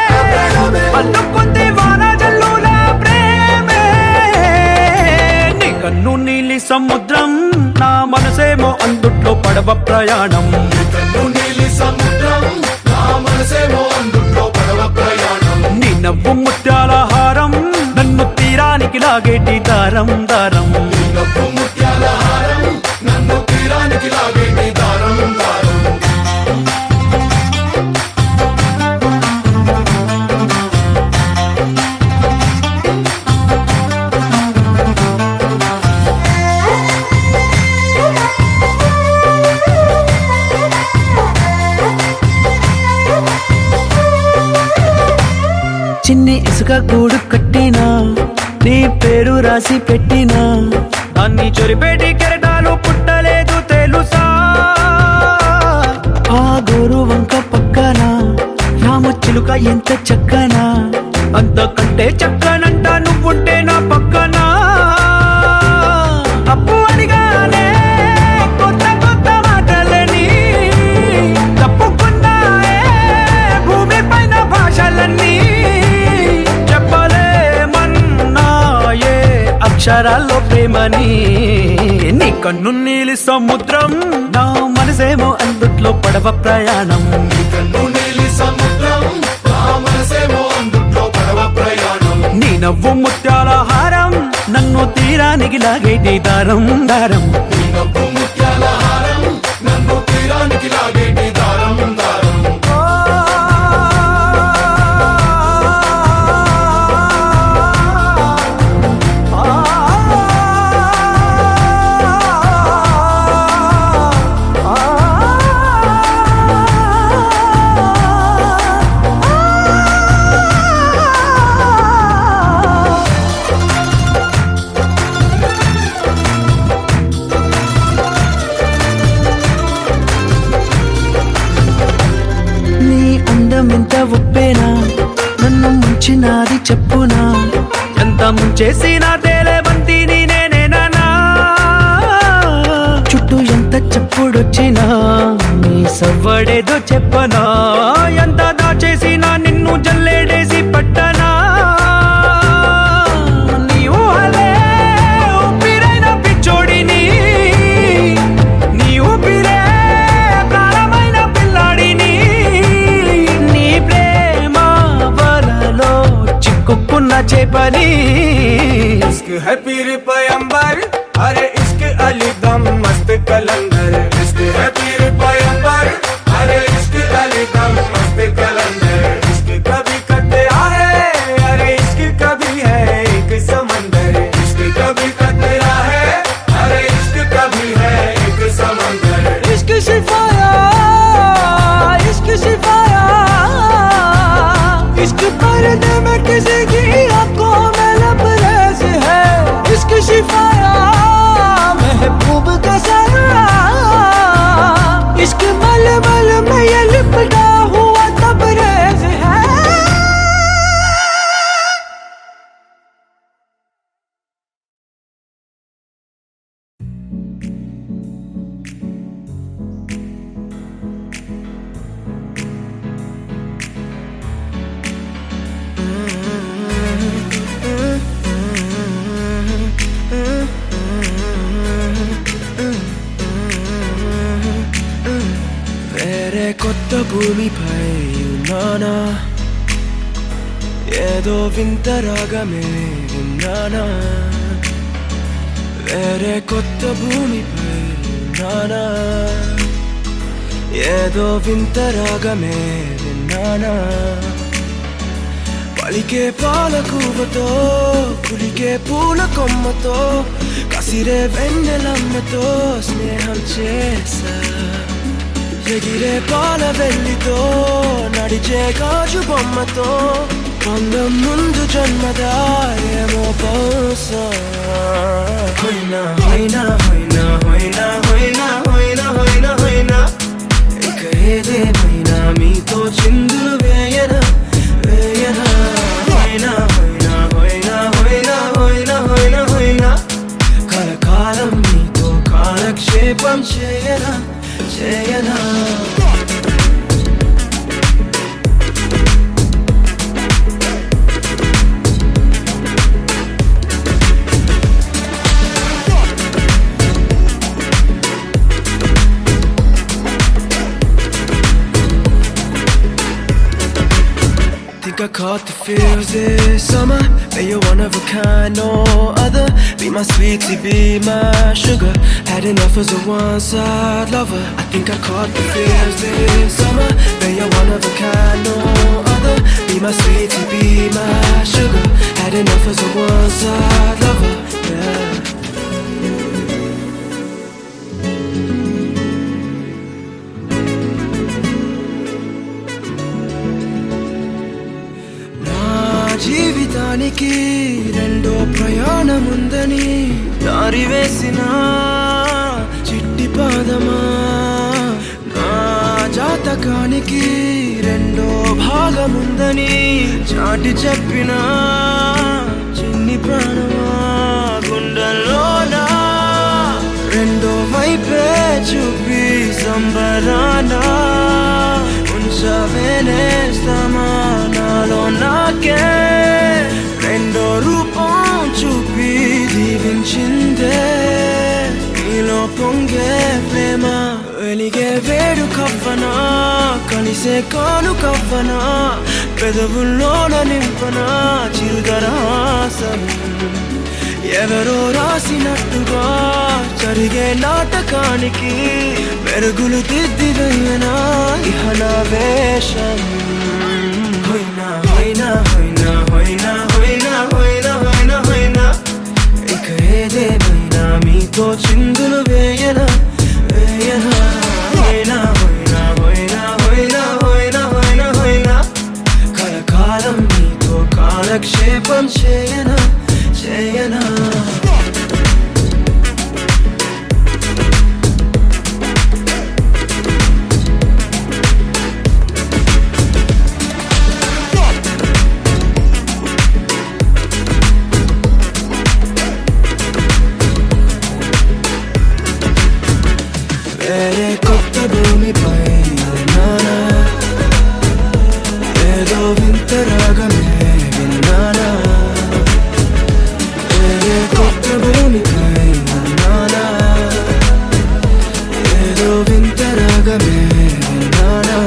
అల్లుకుంది వాన జల్లుల ప్రేమే నీ కన్ను నీలి సముద్రం నా మనసేమో అందుట్లో పడవ ప్రయాణం నీలి సముద్రం నా మనసేమో అందుట్లో పడవ ప్రయాణం నీ నవ్వు ముత్యాల హారం నన్ను తీరానికి లాగేటి దారం దారం నీ నవ్వు ముత్యాల హారం నన్ను తీరానికి లాగేటి దారం దారం చిన్ని ఇసుక గూడు కట్టినా నీ పేరు రాసి పెట్టినా దాన్ని చొరిపేటి కెరటాలు పుట్టలేదు తెలుసా ఆ గోరు వంక పక్కన రామచిలుక ఎంత చక్కనా అంతకంటే చక్కనంట నువ్వుంటే నా పక్కన అప్పు అడిగానే కొత్త కొత్త మాటలని తప్పుకున్నాయే భూమి పైన భాషలన్నీ చెప్పలేమన్నాయే అక్షరాల్లో ప్రేమని నీ కన్ను నీలి సముద్రం నా మనసేమో అందుట్లో పడవ ప్రయాణం కన్ను నీలి సముద్రం నా మనసేమో అందుట్లో పడవ ప్రయాణం నీ నవ్వు ముత్యాల హారం నన్ను తీరానికి లాగేటి దారం దారం నీ నవ్వు ముత్యాల హారం నన్ను తీరానికి లాగేటి దారం దారం నీ అందం ఎంత ఒప్పేనా నన్ను ముంచినాది చెప్పునా ఎంత ముంచేసినా తేలేవంతిని నేనేనా చుట్టూ ఎంత చెప్పుడొచ్చినా నీ సవ్వడేదో చెప్పనా ఎంత దాచేసినా నిన్ను జల్లేడేసి పట్టనా నీ ఊహలే ఊపిరైన పిచ్చోడిని నీ ఊపిరే ప్రాణమైన పిల్లాడిని నీ ప్రేమ వలలో చిక్కుకున్న చేపని इश्क है पीर पैगंबर अरे इश्क अली दम मस्त कलंदर इश्क है पीर पैगंबर अरे इश्क अली दम मस्त कलंदर इश्क कभी कतरा है अरे इश्क कभी है एक समंदर इश्क कभी कतरा है अरे इश्क कभी है एक समंदर इश्क शिफाया इश्क शिफाया इश्क पर्दे में किसी की आंखों में लबरेज है इश्क शिफाया महबूब का साया इश्क मलमल में ये लिपटा हुआ तबरेज है వేరే కొత్త భూమిపై ఉన్నానా ఏదో వింత రాగమే విన్నానా వేరే కొత్త భూమిపై ఉన్నానా ఏదో వింత రాగమే విన్నానా పలికే పాలకూవతో కులికే పూల కొమ్మతో కసిరే వెన్నెలమ్మతో స్నేహం చేసా ఎగిరే పాల వెల్లితో నడిచే గాజు బొమ్మతో అందం ముందు జన్మదా ఏమో బహుశా హోయినా హోయినా హోయినా హోయినా హోయినా హోయినా హోయినా హోయినా ఇక ఏదేమైనా మీతో చిందులు వేయనా వేయనా హోయినా హోయినా హోయినా హోయినా హోయినా హోయినా హోయినా కలకాలం మీతో కాలక్షేపం చేయనా చేయనా Think I caught the feels this summer. Bet you're one of a kind, no other. Be my sweetie, be my sugar. Had enough as a one-side lover. I think I caught the feels this summer. Bet you're one of a kind, no other. Be my sweetie, be my sugar. Had enough as a one-side lover. Yeah. జీవితానికి రెండో ప్రయాణముందని దారి వేసిన చిట్టి పాదమా నా జాతకానికి రెండో భాగముందని చాటి చెప్పిన చిన్ని ప్రాణమా గుండెల్లోనా రెండో వైపే చూపి సంబరానా ఉంచవేనేస్తామా నాలో నాకే రెండో రూపం చూపి దీవించిందే నీలో పొంగే ప్రేమ వెలిగే వేడు కవ్వనా కలిసే కాను కవ్వనా పెదవుల్లోన నింపనా చిరుదరాసం ఎవరో రాసినట్టుగా జరిగే నాటకానికి మెరుగులు దిద్దివేయనా ఇహ నా వేషం హోయినా హోయినా హోయినా హోయినా హోయినా హోయినా హోయినా హోయినా ఇక ఏదేమైనా మీతో చిందులు వేయనా వేయనా హోయినా హోయినా హోయినా హోయినా హోయినా హోయినా హోయినా కలకాలం మీతో కాలక్షేపం చేయనా చేయనా వేరే కొత్త భూమిపై నానా ఏదో వింత రాగమే విన్నానా వేరే కొత్త భూమిపై నానా ఏదో వింత రాగమే విన్నానా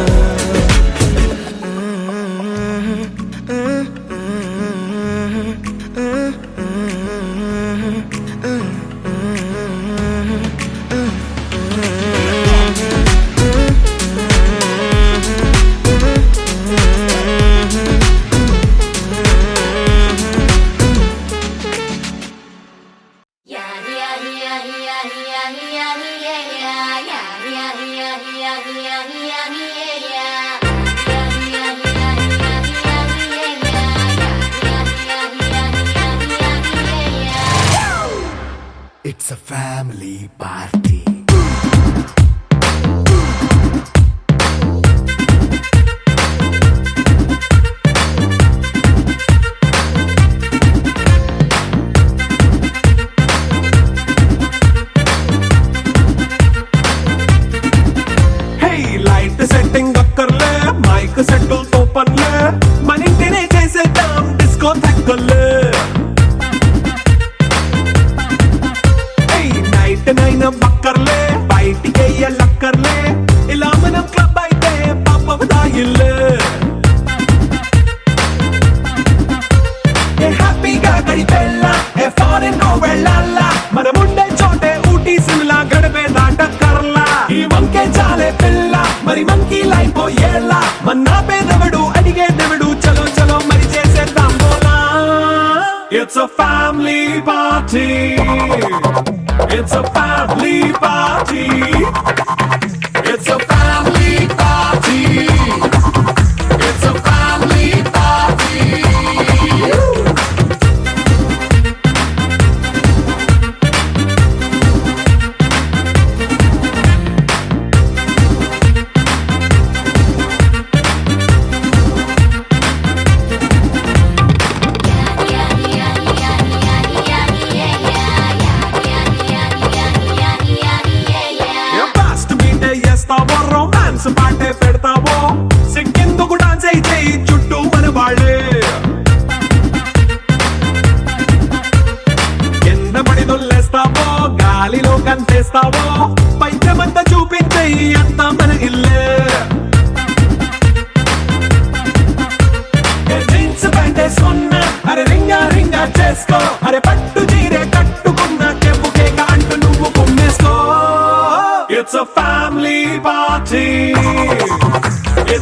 It's a family party. Hey, light setting అక్కర్లే మైక్ సెట్టుల్ తో పనిలే మన ఇంటినే చేసేద్దాం డిస్కో థక్కర్లే నైట్ బక్కర్లే బయటికి లక్కర్లే ఇలా మనం క్లబ్ అయితే పాపదాయిల్లే హ్యాపీగా గడిపెల్లా ఫారెన్ వెళ్ళాలా మనముండే చోటే ఊటీ సిమ్లా గడిపే దాటక్కర్లా ఈ వంకే చాలే పిల్ల మరి మంకీ లైఫ్ ఏళ్ళ మన్నా పేదవడు అడిగేదెవడు చలో చలో మరి చేసేద్దాం బోలా It's a family party. It's a family party. It's a family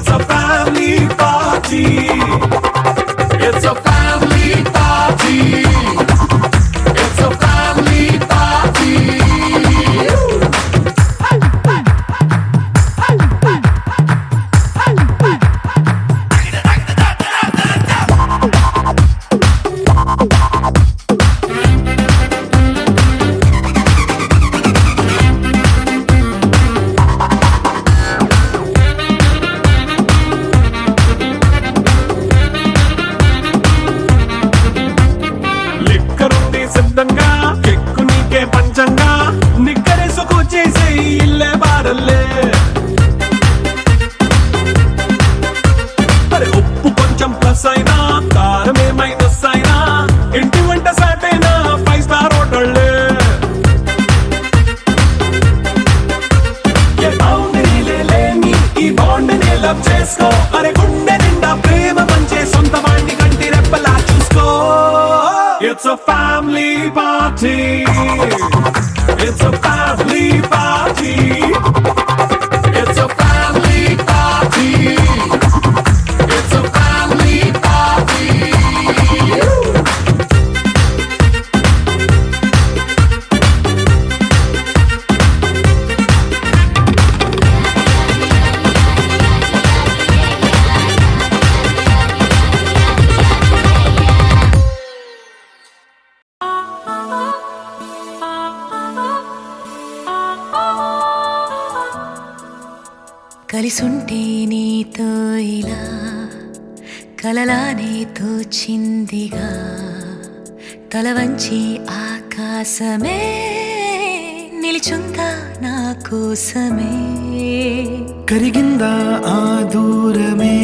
It's a family party. It's a family party. It's a family party. లిక్కరుంది సిద్ధంగా కెక్కు నీకే పంచంగా నిక్కరేసుకొచ్చేసే ఇల్లే బారల్లే అరే ఉప్పు కొంచెం ప్లస్ అయినా కారమే మైనస్ అయినా ఇంటి వంట సాటైనా 5 స్టార్ హోటళ్ళే ఏ బౌండరీలే లేని ఈ బాండ్ని లవ్ చేసుకో అరే గుండె నిండా ప్రేమ పంచే సొంత వాణ్ణి కంటి రెప్పలా చూసుకో It's a family party. It's a family party. It's a family party. It's a family party. కలిసుంటే నీతో ఇలా కలలానే తోచిందిగా తల వంచి ఆకాశమే నిలిచుందా నా కోసమే కరిగిందా ఆ దూరమే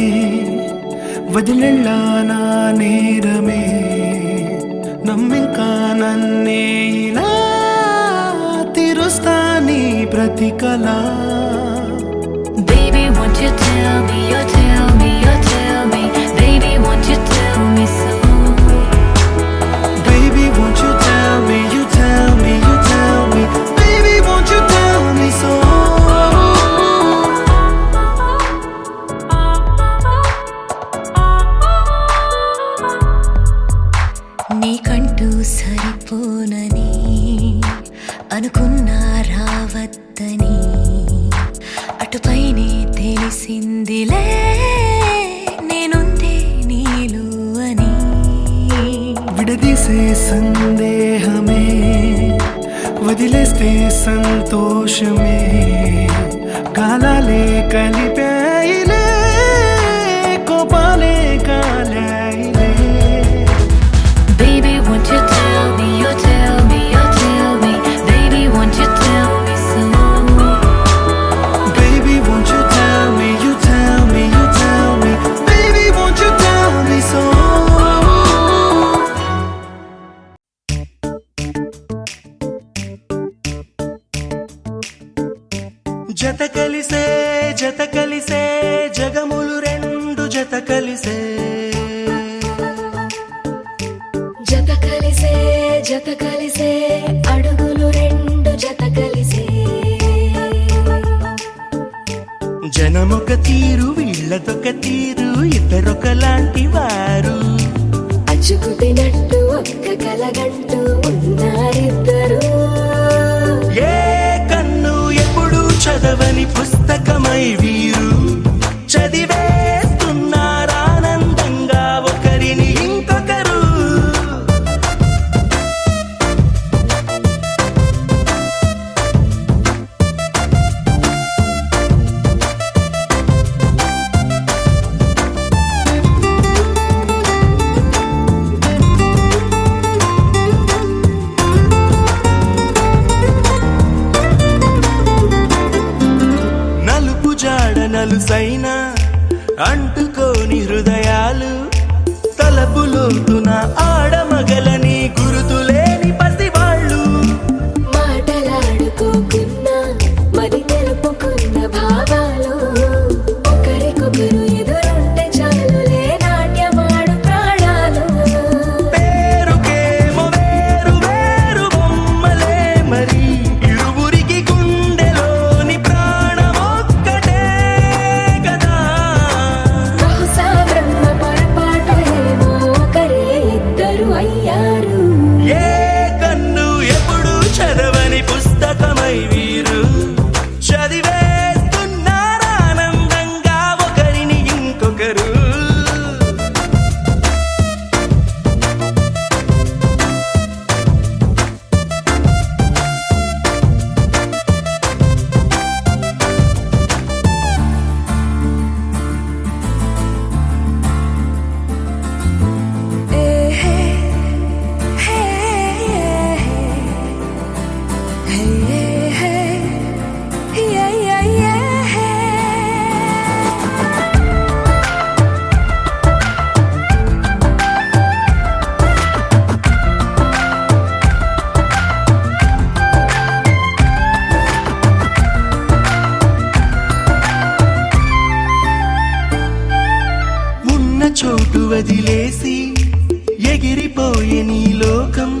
వదిలెళ్ళా నా నేరమే నమ్మింకా నన్నే ఇలా తీరుస్తా నీ ప్రతి కళ Baby, won't you tell me, you tell me, you tell me Baby, won't you tell me so Baby, won't you tell me, you tell me, you tell me Baby, won't you tell me so నీకంటూ సరిపోనని అనుకున్నా రావద్దని అటుపైనే తెలిసిందిలే నేనుందే నీలు అని విడదీసే సందేహమే వదిలేస్తే సంతోషమే కాలాలే కలిపాయిలే కోపాలే కాలాయిలే Baby, won't you tell me, you tell me, you tell me Baby, won't you tell me so Baby, won't you tell me, you tell me, you tell me Baby, won't you tell me so జత కలిసే జగములు రెండు జత కలిసే జత కలిసే అడుగులు రెండు జత కలిసే జనమొక తీరు వీళ్ళదొక తీరు ఇద్దరొకలాంటి వారు అచ్చుకు తినట్టు ఒక్క కలగంటూ ఉన్నారిద్దరు ఏ కన్ను ఎప్పుడు చదవని పుస్తకమై వీరు చదివేస్తున్నారానందంగా ఒకరిని ఇంకొకరు నలుసైన అంటుకోని హృదయాలు తలపులోతున ఆడమగలని గురుతులేని పసివాళ్ళు మాటలాడుకోకున్నా మరి తెలుపుకున్న భావాలు ఒకరికొకరు ఎదురుంటే చాలులే నాట్యమాడు ప్రాణాలు పేరుకేమో వేరు వేరు బొమ్మలే మరి ఇరువురికి గుండెలోని ప్రాణమొక్కటే కదా చోటు వదిలేసి ఎగిరిపోయే నీ లోకం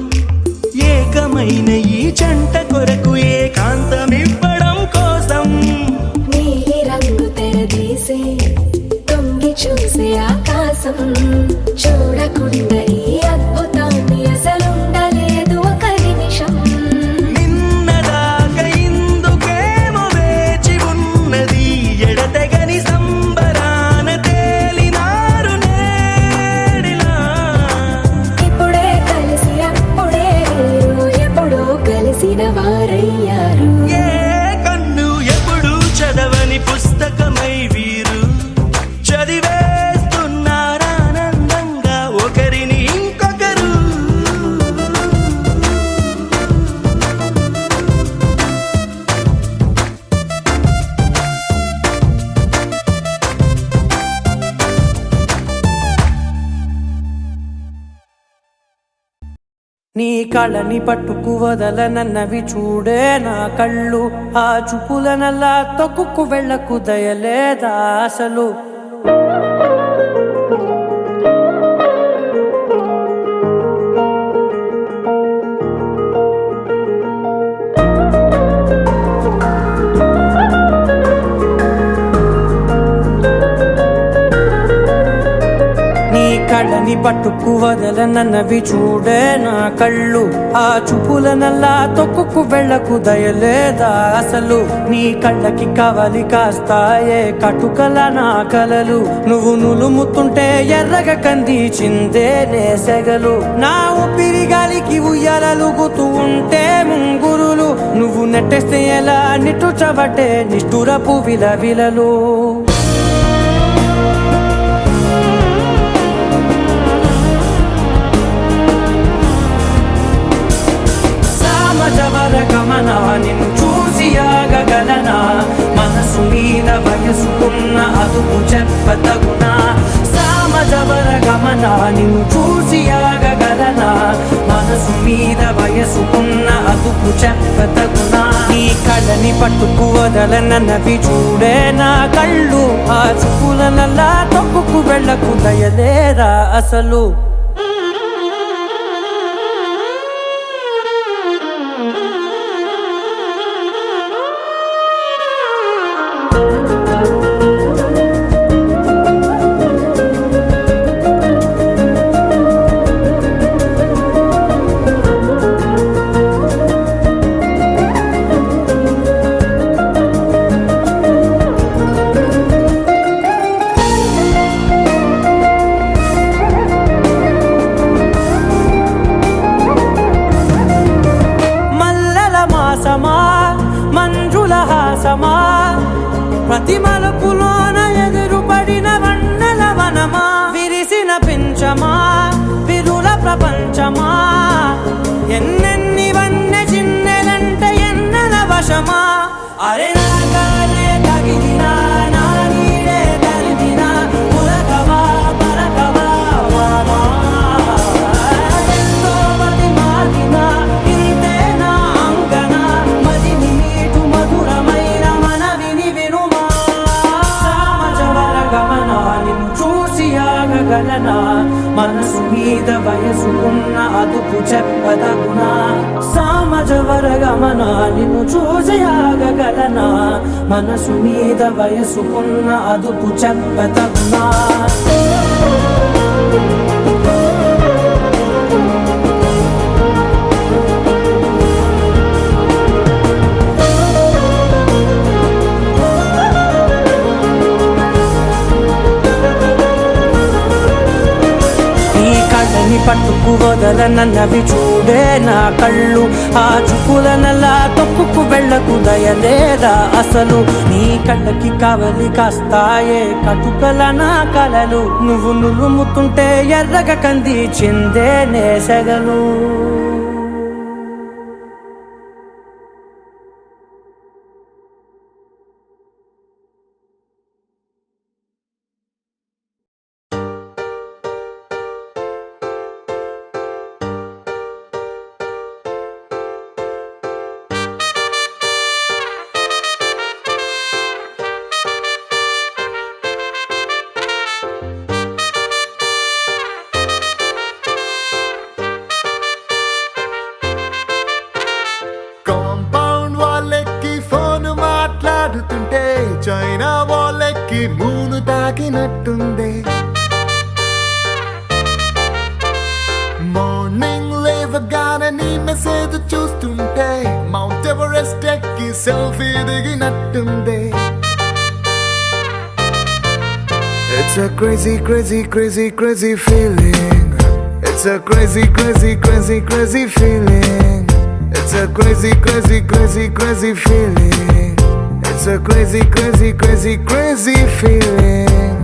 ఏకమైన ఈ జంట కొరకు ఏకాంతమివ్వడం కోసం నీలి రంగు తెరదీసే తొంగి చూసే ఆకాశం చూడకుండా ఈ అద్భుతాన్ని అసలుండలేదు ఒక నిమిషం నిన్నదాకా ఇందుకేమో వేచి ఉన్నది ఎడతెగని సంబరాన తేలినారు నేడిలా ఇప్పుడే కలిసి అప్పుడే వేరు ఎప్పుడో కలిసిన వారయ్యారు ఏ కన్ను ఎప్పుడు చదవని పుస్తకమై వీరు చదివేస్తున్నారానందంగా ఒకరిని ఇంకొకరు నీ కళ్ళని పట్టుకు వదలనన్నవి చూడే నా కళ్ళు ఆ చూపులనల్లా తొక్కుకు వెళ్ళకు దయలేదా అసలు నీ కళ్ళని పట్టుకు వదలనన్నవి చూడే నా కళ్ళు ఆ చూపులనల్లా తొక్కుకు వెళ్ళకు దయలేదా అసలు నీ కళ్ళకి కవలి కాస్తాయే కటుకల నా కలలు నువ్వు నులుముతుంటే ఎర్రగ కంది చిందే నేసెగలు నా ఊపిరి గాలికి ఉయ్యాలలుగుతూ ఉంటే ముంగురులు నువ్వు నెట్టేస్తే ఎలా నిట్టుచబట్టే నిష్ఠురపు విలవిలలు సామజవర గమన నిన్ను చూసి ఆగగలనా మనసు మీద వయసుకున్న అదుపు చెప్పతగునా సామజవర గమన నిన్ను చూసి ఆగగలనా మనసు మీద వయసుకున్న అదుపు చెప్పతగునా నీ కళ్ళని పట్టుకు వదలనన్నవి చూడే నా కళ్ళు ఆ చూపులనల్లా తొక్కుకు వెళ్ళకు దయలేరా అసలు ప్రతి మలుపులోన ఎదురుపడిన వన్నెల వనమా విరిసిన పించమా విరుల ప్రపంచమా ఎన్నెన్ని వన్నె చిన్నెలంటే ఎన్నెల వశమా అరే నాగాలే తగిలినా నా నీడే తరిమినా పులకవా పలకవా వామా ఎంతో మతి మారినా ఇంతే నా అంగన మదిని మీటు మధురమైన మనవిని వినుమా సామజవర గమన నిన్ను చూసి ఆగగలనా మనసు మీద వయసుకున్న అదుపు చెప్పదగునా సామజవర గమన నిన్ను చూసి ఆగగలనా మనసు మీద వయసుకున్న అదుపు చెప్పదగునా కళ్ళని పట్టుకు వదలనన్నవి చూడే నా కళ్ళు ఆ చూపులనల్లా తొక్కుకు వెళ్ళకు దయలేదా అసలు నీ కళ్ళకి కవలి కాస్తాయే కటుకల నా కలలు నువ్వు నులుముతుంటే ఎర్రగ కంది చిందే నేసెగలు అంటుందే మార్నింగ్ లేవగానే నీ మెసేజ్ చూస్తుంటే మౌంట్ ఎవరెస్ట్ ఎక్కి selfie దిగినట్టుందే It's a crazy, crazy, crazy, crazy feeling. It's a crazy, crazy, crazy, crazy feeling. It's a crazy, crazy, crazy, crazy feeling. It's a crazy, crazy, crazy, crazy feeling.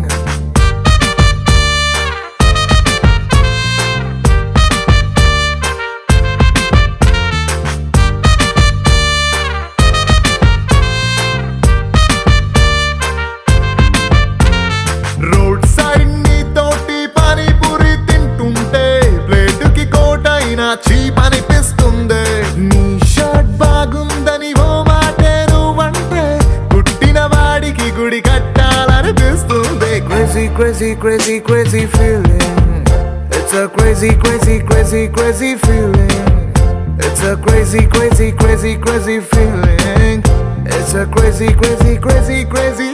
Road side నీ తోటి పానీపూరి తింటుంటే ప్లేటుకి కోటైనా చీప్ అనిపిస్తుంది నీ షర్ట్ బాగుందని ఓ మాటే నువ్వంటే పుట్టిన వాడికి గుడి కట్టాలనిపిస్తుంది crazy crazy crazy crazy feeling it's a crazy crazy crazy crazy feeling it's a crazy crazy crazy crazy feeling it's a crazy crazy crazy crazy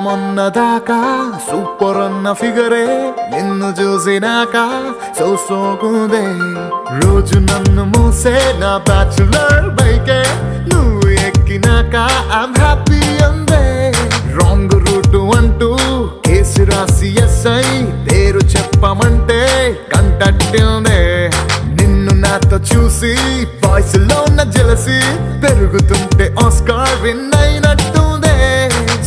మొన్నదాకా సూపర్ అన్న ఫిగరే నిన్ను చూసినాక సోకుందే రోజు నన్ను మూసే నా బ్యాచులర్ బైకే నువ్వు ఎక్కినాక ఐమ్ హ్యాపీ అందే రాంగ్ రూట్ అంటూ కేసు రాసి ఎస్ఐ పేరు చెప్పమంటే కంటట్టిందే నిన్ను నాతో చూసి వాయిస్ లో ఉన్న జెలసీ పెరుగుతుంటే ఆస్కార్ విన్ అయినట్టుందే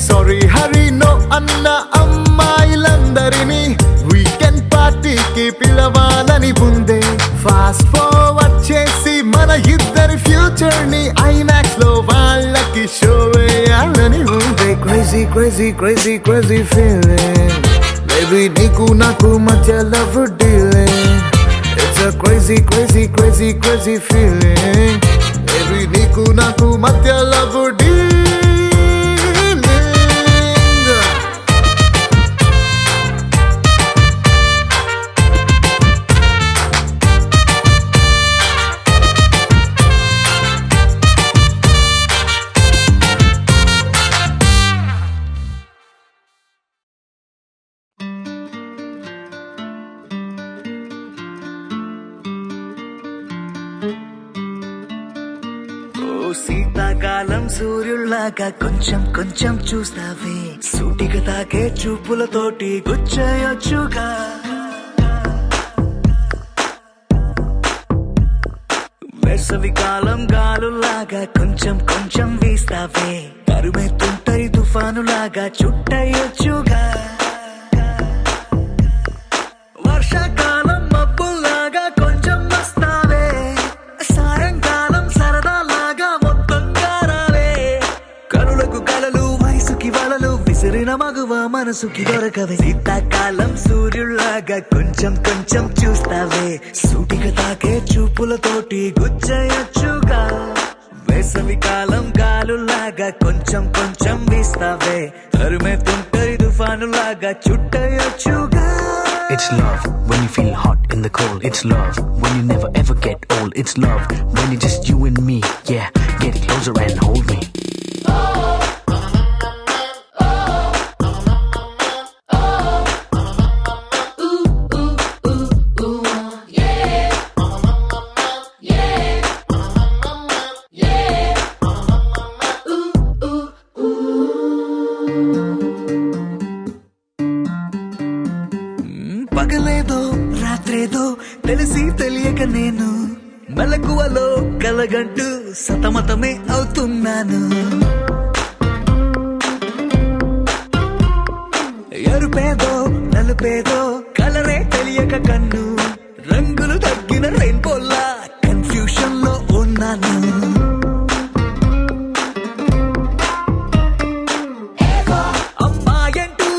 సారీ హరి నో అన్న అమ్మాయిలందరినీ వీకెండ్ పార్టీకి పిలవాలని ఉందే ఫాస్ట్ ఫార్వర్డ్ చేసి మన ఇద్దరి ఫ్యూచర్ ని ఐమాక్స్ లో వాళ్ళకి షో వేయాలని ఉందే crazy crazy crazy crazy feeling baby నీకు నాకు మధ్య love dealing it's a crazy crazy crazy crazy feeling baby నీకు నాకు మధ్య లవ్ డీలింగ్ శీతాకాలం సూర్యుల్లాగా కొంచెం కొంచెం చూస్తావే సూటిగా తాకే చూపులతోటి గుచ్చేయొచ్చుగా వేసవికాలం గాలులాగా కొంచెం కొంచెం వీస్తావే తరుమెత్తుంటరి తుఫానులాగా చుట్టయొచ్చుగా వర్షాకాలం మబ్బుల్లాగా కొంచెం వస్తావే సాయంకాలం సరదాలాగా మొత్తంగా రావే కనులకు కలలు వయసుకి వలలు విసిరిన మగువ మనసుకి దొరకవే శీతాకాలం సూర్యుల్లాగా కొంచెం కొంచెం చూస్తావే సూటిగా తాకే చూపులతోటి గుచ్చేయొచ్చుగా వేసవికాలం గాలులాగా కొంచెం కొంచెం వీస్తావే తరుమెత్తుంటరి తుఫానులాగా చుట్టయొచ్చుగా It's love when you feel hot in the cold. It's love when you never ever get old. It's love when it's just you and me. Yeah, get closer and hold me. పగలేదో రాత్రేదో తెలిసి తెలియక నేను మెలకువలో కలగంటూ సతమతమే అవుతున్నాను ఎరుపేదో నలుపేదో కలరే తెలియక కన్ను రంగులు తగ్గిన రెయిన్బోలా కన్ఫ్యూషన్ లో ఉన్నాను అమ్మాయంటూ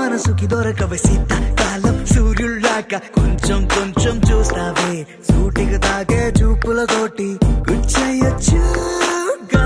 మనసుకి దొరకవే శీతాకాలం సూర్యుళ్ళాక కొంచెం కొంచెం చూస్తావే సూటిగా తాగే చూపులతోటి గుచ్చయ్యొచ్చుగా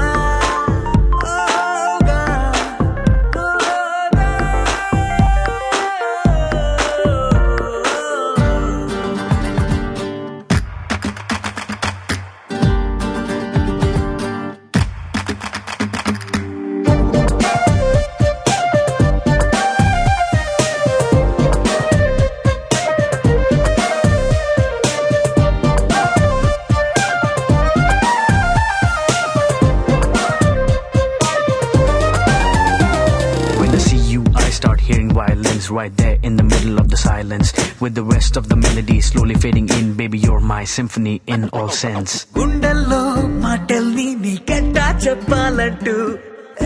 Right there in the middle of the silence, with the rest of the melody slowly fading in. Baby, you're my symphony in all sense. గుండెల్లో మాటల్ని నీకెట్టా చెప్పాలంటూ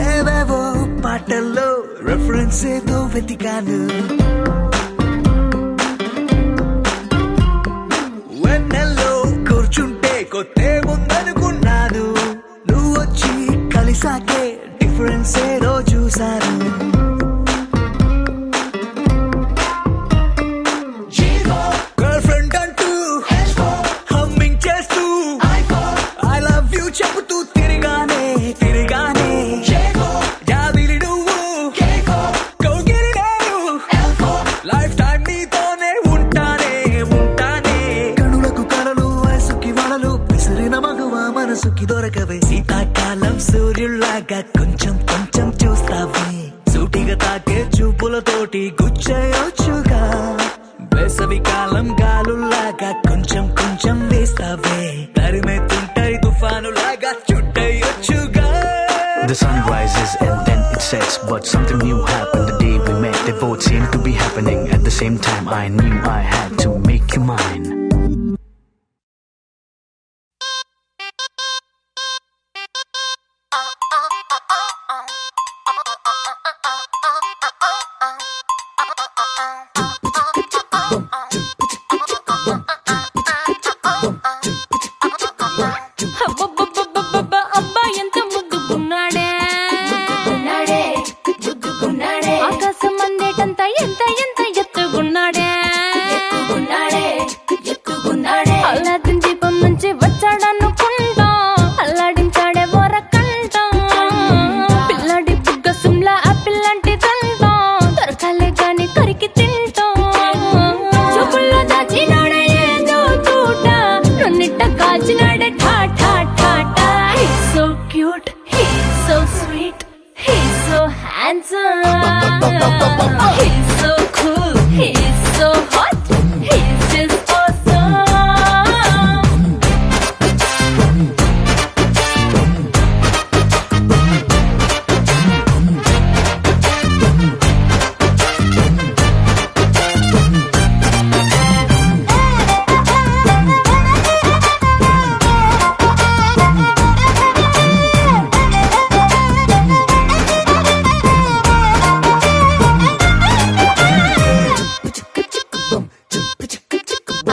ఏవేవో పాటల్లో రెఫరెన్స్ ఏదో వెతికాను వెన్నెల్లో కూర్చుంటే కొత్తే ముందనుకున్నాను నువ్వు వచ్చి కలిసాకే డిఫరెన్స్ ఏదో చూశాను చెబుతూ తిరిగానే తిరిగానే జాబిలి నువ్వు కౌగిలి నేను లైఫ్ టైం నీతోనే ఉంటానే ఉంటానే కనులకు కలలు వయసుకి వలలు విసిరిన మగువ మనసుకి దొరకవే శీతాకాలం సూర్యుల్లాగా కొంచెం కొంచెం చూస్తావే సూటిగా తాకే చూపులతోటి గుచ్చయొచ్చుగా వేసవి కాలం గాలుల్లాగా కొంచెం కొంచెం వేస్తావే తరిమెత్తుంటాయి తుఫానులాగా చుట్టయొచ్చుగా. The sun rises and then it sets, but something new happened the day we met. They both seemed to be happening at the same time. I knew I had to make you mine. అబ్బా ఎంత ముద్దుకున్నాడే ఆకాశం అందేటంత ఎంత ఎంత ఎత్తుకున్నాడే అల్లాదిన్ దీపం నుంచి వచ్చాడనుకుంటా అల్లాడించాడే ఓరకంట పిల్లాడి బుగ్గ సిమ్లా ఆపిల్ లాంటి దంట దొరకాలే గాని కరికి తింటా చూపుల్లో దాచినాడే ఏదో తూట నన్నిట్ట కాచినాడే ఠా ఠా ఠా ఠా. He's so cute, he's so sweet, he's so handsome, he's so cool, he's so hot, he's just awesome.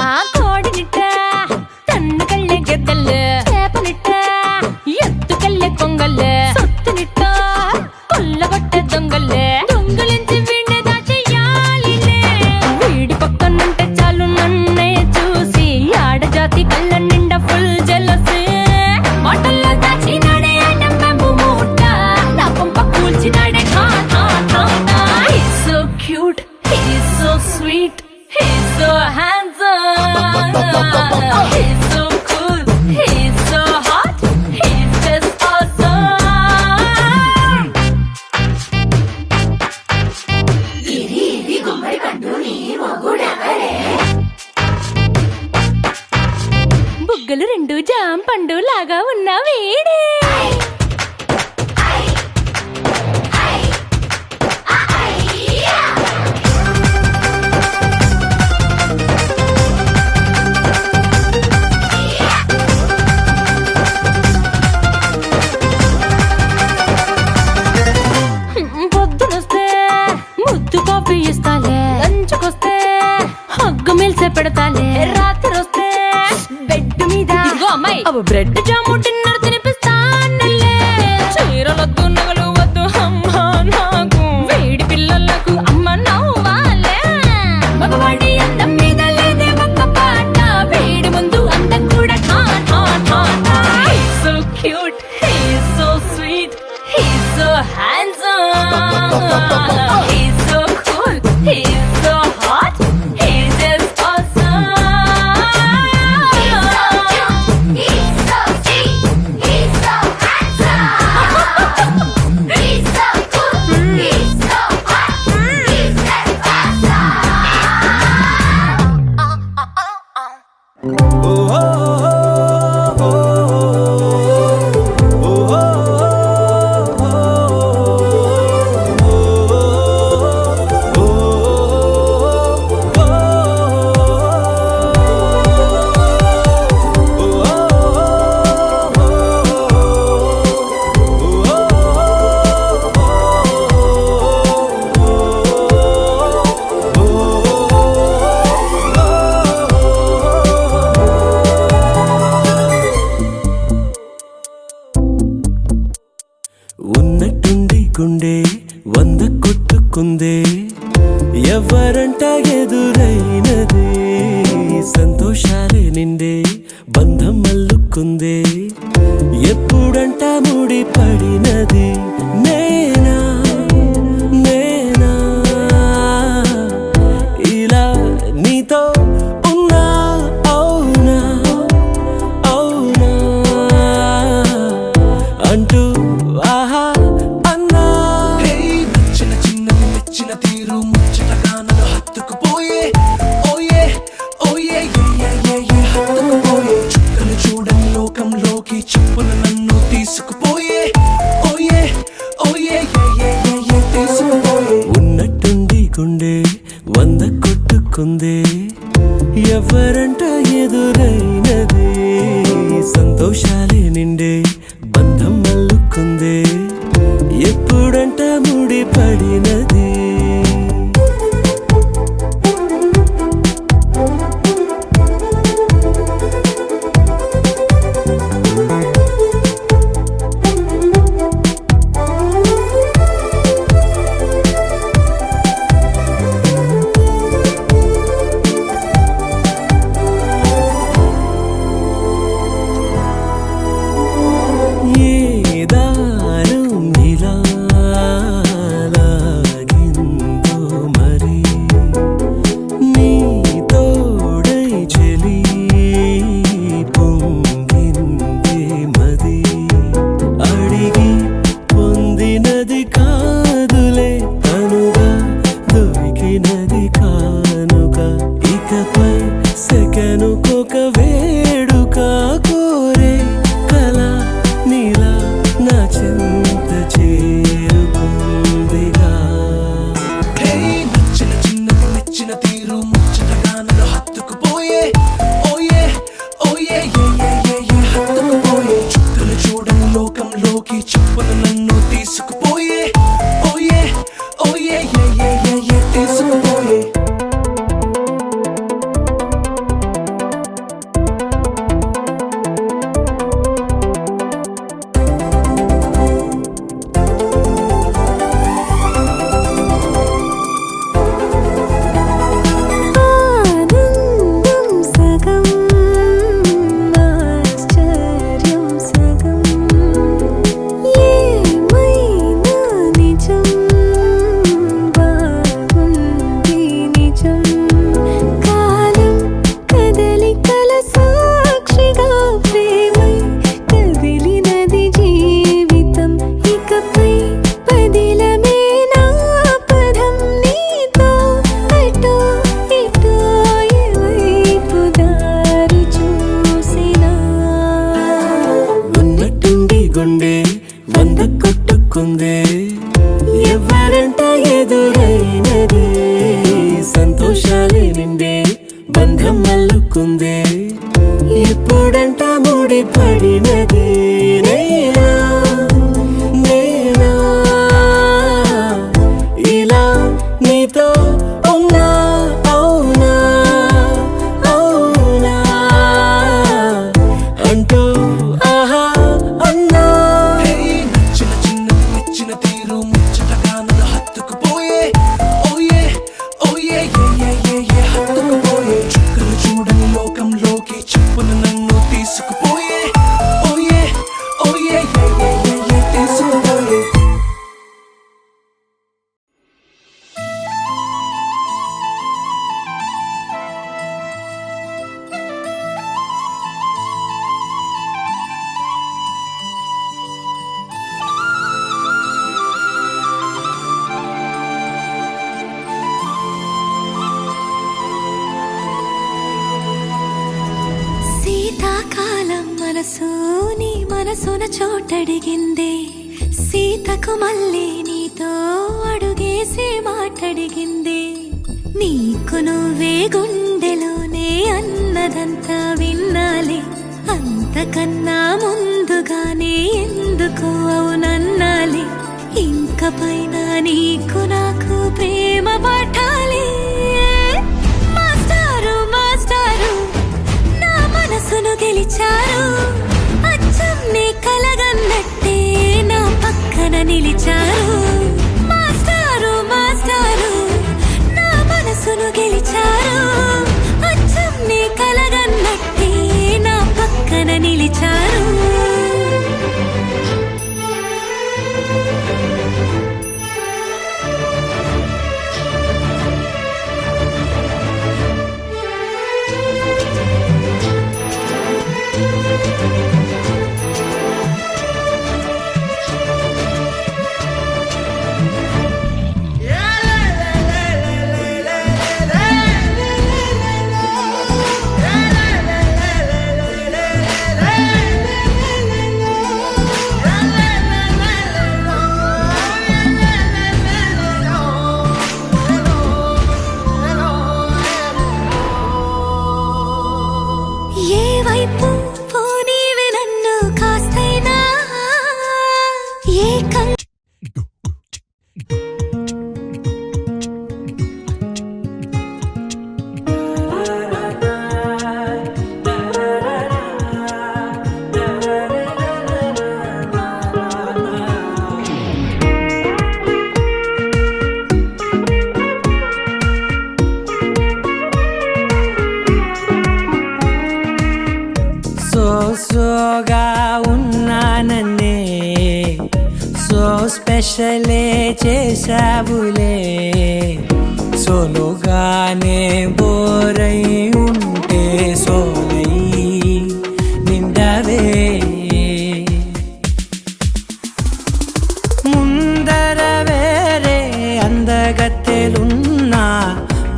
ఆ కోడినిట్ట తన్ను కళ్ళే గెద్దల్లు చేపనిట్ట ఎత్తుకెళ్ళే కొంగల్లు సొత్తునిట్ట కొల్లగొట్టే దొంగల్లే దొంగలించి వీణ్ణే దాచెయ్యాలిలే వీడి పక్కనుంటే చాలు నన్నే చూసి ఆడజాతి కళ్ళ నిండా ఫుల్ జెలసీ మాటల్లో దాచినాడే ఐటమ్ బాంబు మూట నా పంప కూల్చినాడే ఠా ఠా ఠా ఠా. He's so cute, he's so sweet, he's so handsome, he's so cool, he's so hot, he's just awesome. బుగ్గలు రెండు జాం పండు లాగా ఉన్న వీడే పొద్దునొస్తే ముద్దు కాఫీ ఇస్తాలే లంచుకొస్తే హగ్గు మిల్సే పెడతాలే రాత్రి వస్తే బెడ్ మీద ఇదిగో అమ్మాయి అవి బ్రెడ్ జాము డిన్నర్ తినిపిస్తానులే చీరలొద్దు నగలు వద్దు అమ్మ నాకు వేడి పిల్లలకు అమ్మ నా handsome. He's so cool. He's so hot. He's just awesome. He's so cute, he's so sweet, he's so handsome. He's so cool, he's so hot, he's just ఉన్నట్టుండి గుండె 100 కొట్టుకుందే ఎవరంట ఎదురైనదే సంతోషాలే నిండే బంధం అల్లుకుందే ఎప్పుడంట ముడి పడినది నేనా నేనా ఇలా నీతో ఉన్నా అవునా అవునా అంటూ ఆహా అన్నా నచ్చిన చిన్నది మెచ్చిన తీరు ముచ్చటగా నన్ను హత్తుకుపోయే ఓయే ఓయే హత్తుకుపోయే చుక్కలు చూడని లోకంలోకి చెప్పున నన్ను తీసుకుపోయే ఓయే ఓయే తీసుకుపోయే ఉన్నట్టుండి గుండె 100 కొట్టుకుందే ఎవరంట ఎదురైనదే సంతోషాలే నిండే బంధం అల్లుకుందే ఎప్పుడంట ముడి పడినది ఏ దారం ఇలా లాగిందో మరి నీ తోడై చెలి పొంగిందే మది అడిగి పొందినది కాదులే తనుగా దొరికినది కానుక ఇకపై సెకనుకొక వేడుక కోరే కల నీలా నా చెంత చేరుకుందిగా నచ్చిన చిన్నది మెచ్చిన తీరు ముచ్చటగా నన్ను హత్తుకుపోయే ఓయే ఓయే హత్తుకుపోయే చుక్కలు చూడని లోకంలోకి చెప్పున నన్ను తీసుకుపోయే ఓయే ఓయే తీసుకుపోయే ఆనందం సగం ఆశ్చర్యం సగం ఏమైనా నిజం బాగుంది నిజం కాలం కదలికల సాక్షిగా ప్రేమై కదిలినది జీవితం ఇకపై పదిలమే నా పదం నీతో అటో ఇటో ఎవైపు దారి చూసినా ఉన్నట్టుండి గుండె 100 కొట్టుకుందే ఎవరంట ఎదురైనదే సంతోషాలే నిండే బంధం అల్లుకుందే ఎప్పుడంట ముడి పడినది నేనా నేనా ఇలా నీతో ఉన్నా అవునా అవునా అంటూ ఆహా అన్నా నచ్చిన చిన్నది మెచ్చిన తీరు ముచ్చటగా నన్ను హత్తుకుపోయే ఓయే ఓయే హత్తుకుపోయే చుక్కలు చూడని లోకంలోకి చెప్పున నన్ను తీసుకుపోయే ఓయే ఓయే మనసున చోటడిగిందే సీతకు మళ్ళీ నీతో అడుగేసి మాటడిగిందే నీకు నువ్వే గుండెలోనే అన్నదంతా విన్నాలి అంతకన్నా ముందుగానే ఎందుకు అవునన్నాలి ఇంక పైన నీకు నాకు ప్రేమ పట్టాలి మాస్టారు మాస్టారు నా మనసును గెలిచారు అచ్చం నీ కలగన్నట్టే నా పక్కన నిలిచారు మాస్టారు మాస్టారు నా మనసును గెలిచారు అచ్చం నీ కలగన్నట్టే నా పక్కన నిలిచారు ఏ వైపు పోనీవి నన్ను కాస్తైనా ఏకం సోగా ఉన్నానన్నే సో స్పెషలే చేసావులే సోలోగానే బోరై ఉంటే సోలై నిండవే ముందర వేరే అందగత్తెలున్నా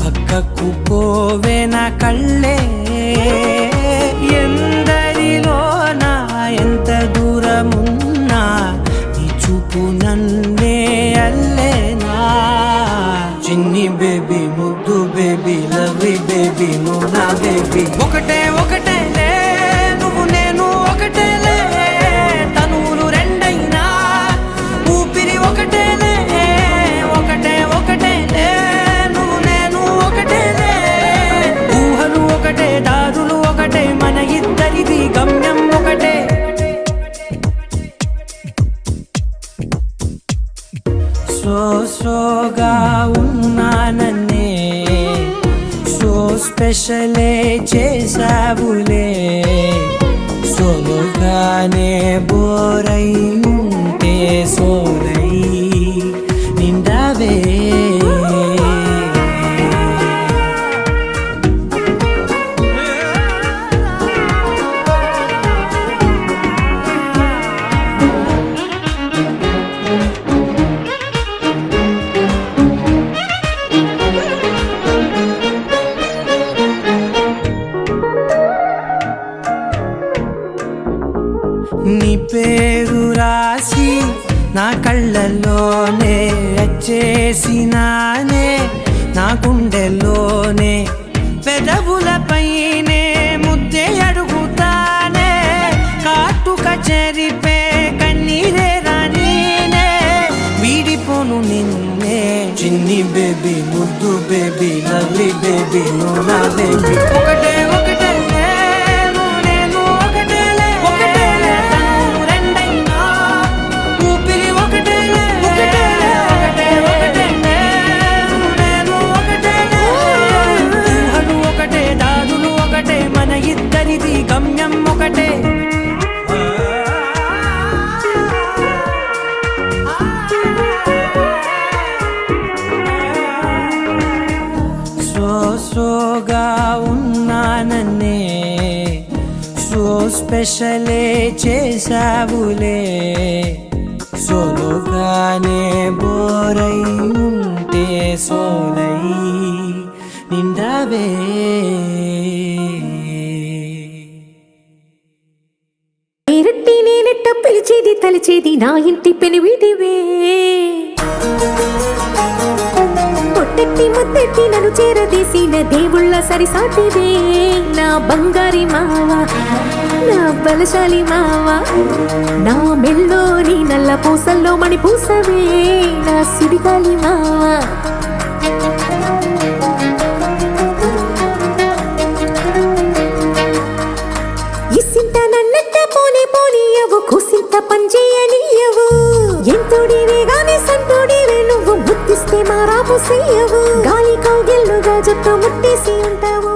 పక్కకు పోవే నా కళ్ళే ఎందరిలోనా ఎంత దూరమున్నా నీ చూపు నన్నే అల్లేనా చిన్ని బేబీ ముద్దు బేబీ లవ్లీ బేబీ నువ్వు నా బేబీ ఒకటే ఒకటేలే నువ్వు నేను ఒకటేలే తనువులు రెండైనా ఊపిరి ఒకటేలే ఒకటే ఒకటేలే నువ్వు నేను ఒకటేలే ఊహలు ఒకటే దారులు ఒకటే మన ఇద్దరిది గమ్యం ఒకటే సోగా ఉన్నానన్నే సో స్పెషలే చేసావులే సోలోగానే బోరై ఉంటే సోలై నిండవే నీ పేరు రాసి నా కళ్ళల్లోనే వచ్చేసినానే నా గుండెల్లోనే పెదవులపైనే ముద్దే అడుగుతానే కాటుక చెరిపే కన్నీరే రానీనే వీడిపోను నిన్నే చిన్ని బేబీ ముద్దు బేబీ లవ్లీ బేబీ నువ్వు నా బేబీ ఒకటే ఒకటే గమ్యం ఒకటే సోగా ఉన్నానన్నే సో స్పెషలే చేసావులే సోలోగానే బోరై ఉంటే సోలై నిండవే ഇരുട്ടി നീനിട്ട് పిలిచేది తలిచేది నా ఇంటి పెనివిడివే పొట్టెట్టి ముద్దెట్టి నన్ను చేరదీసిన దేవుళ్ళ సరిసాటివే నా బంగారి మావా నా బలశాలి మావా నా మెల్లోని నల్ల పూసల్లో మణి పూసవే నా సుడిగాలి మావా ఇసింత నన్నట్ట పోనే పోనీయవు కుసింత పనిచేయనీయవు ఎంతోడివే గాని సంతోడివే నువ్వు ముద్దిస్తే మారాపు చెయ్యవు గాలి కౌగిల్లుగా జుట్టు ముట్టేసి ఉంటావు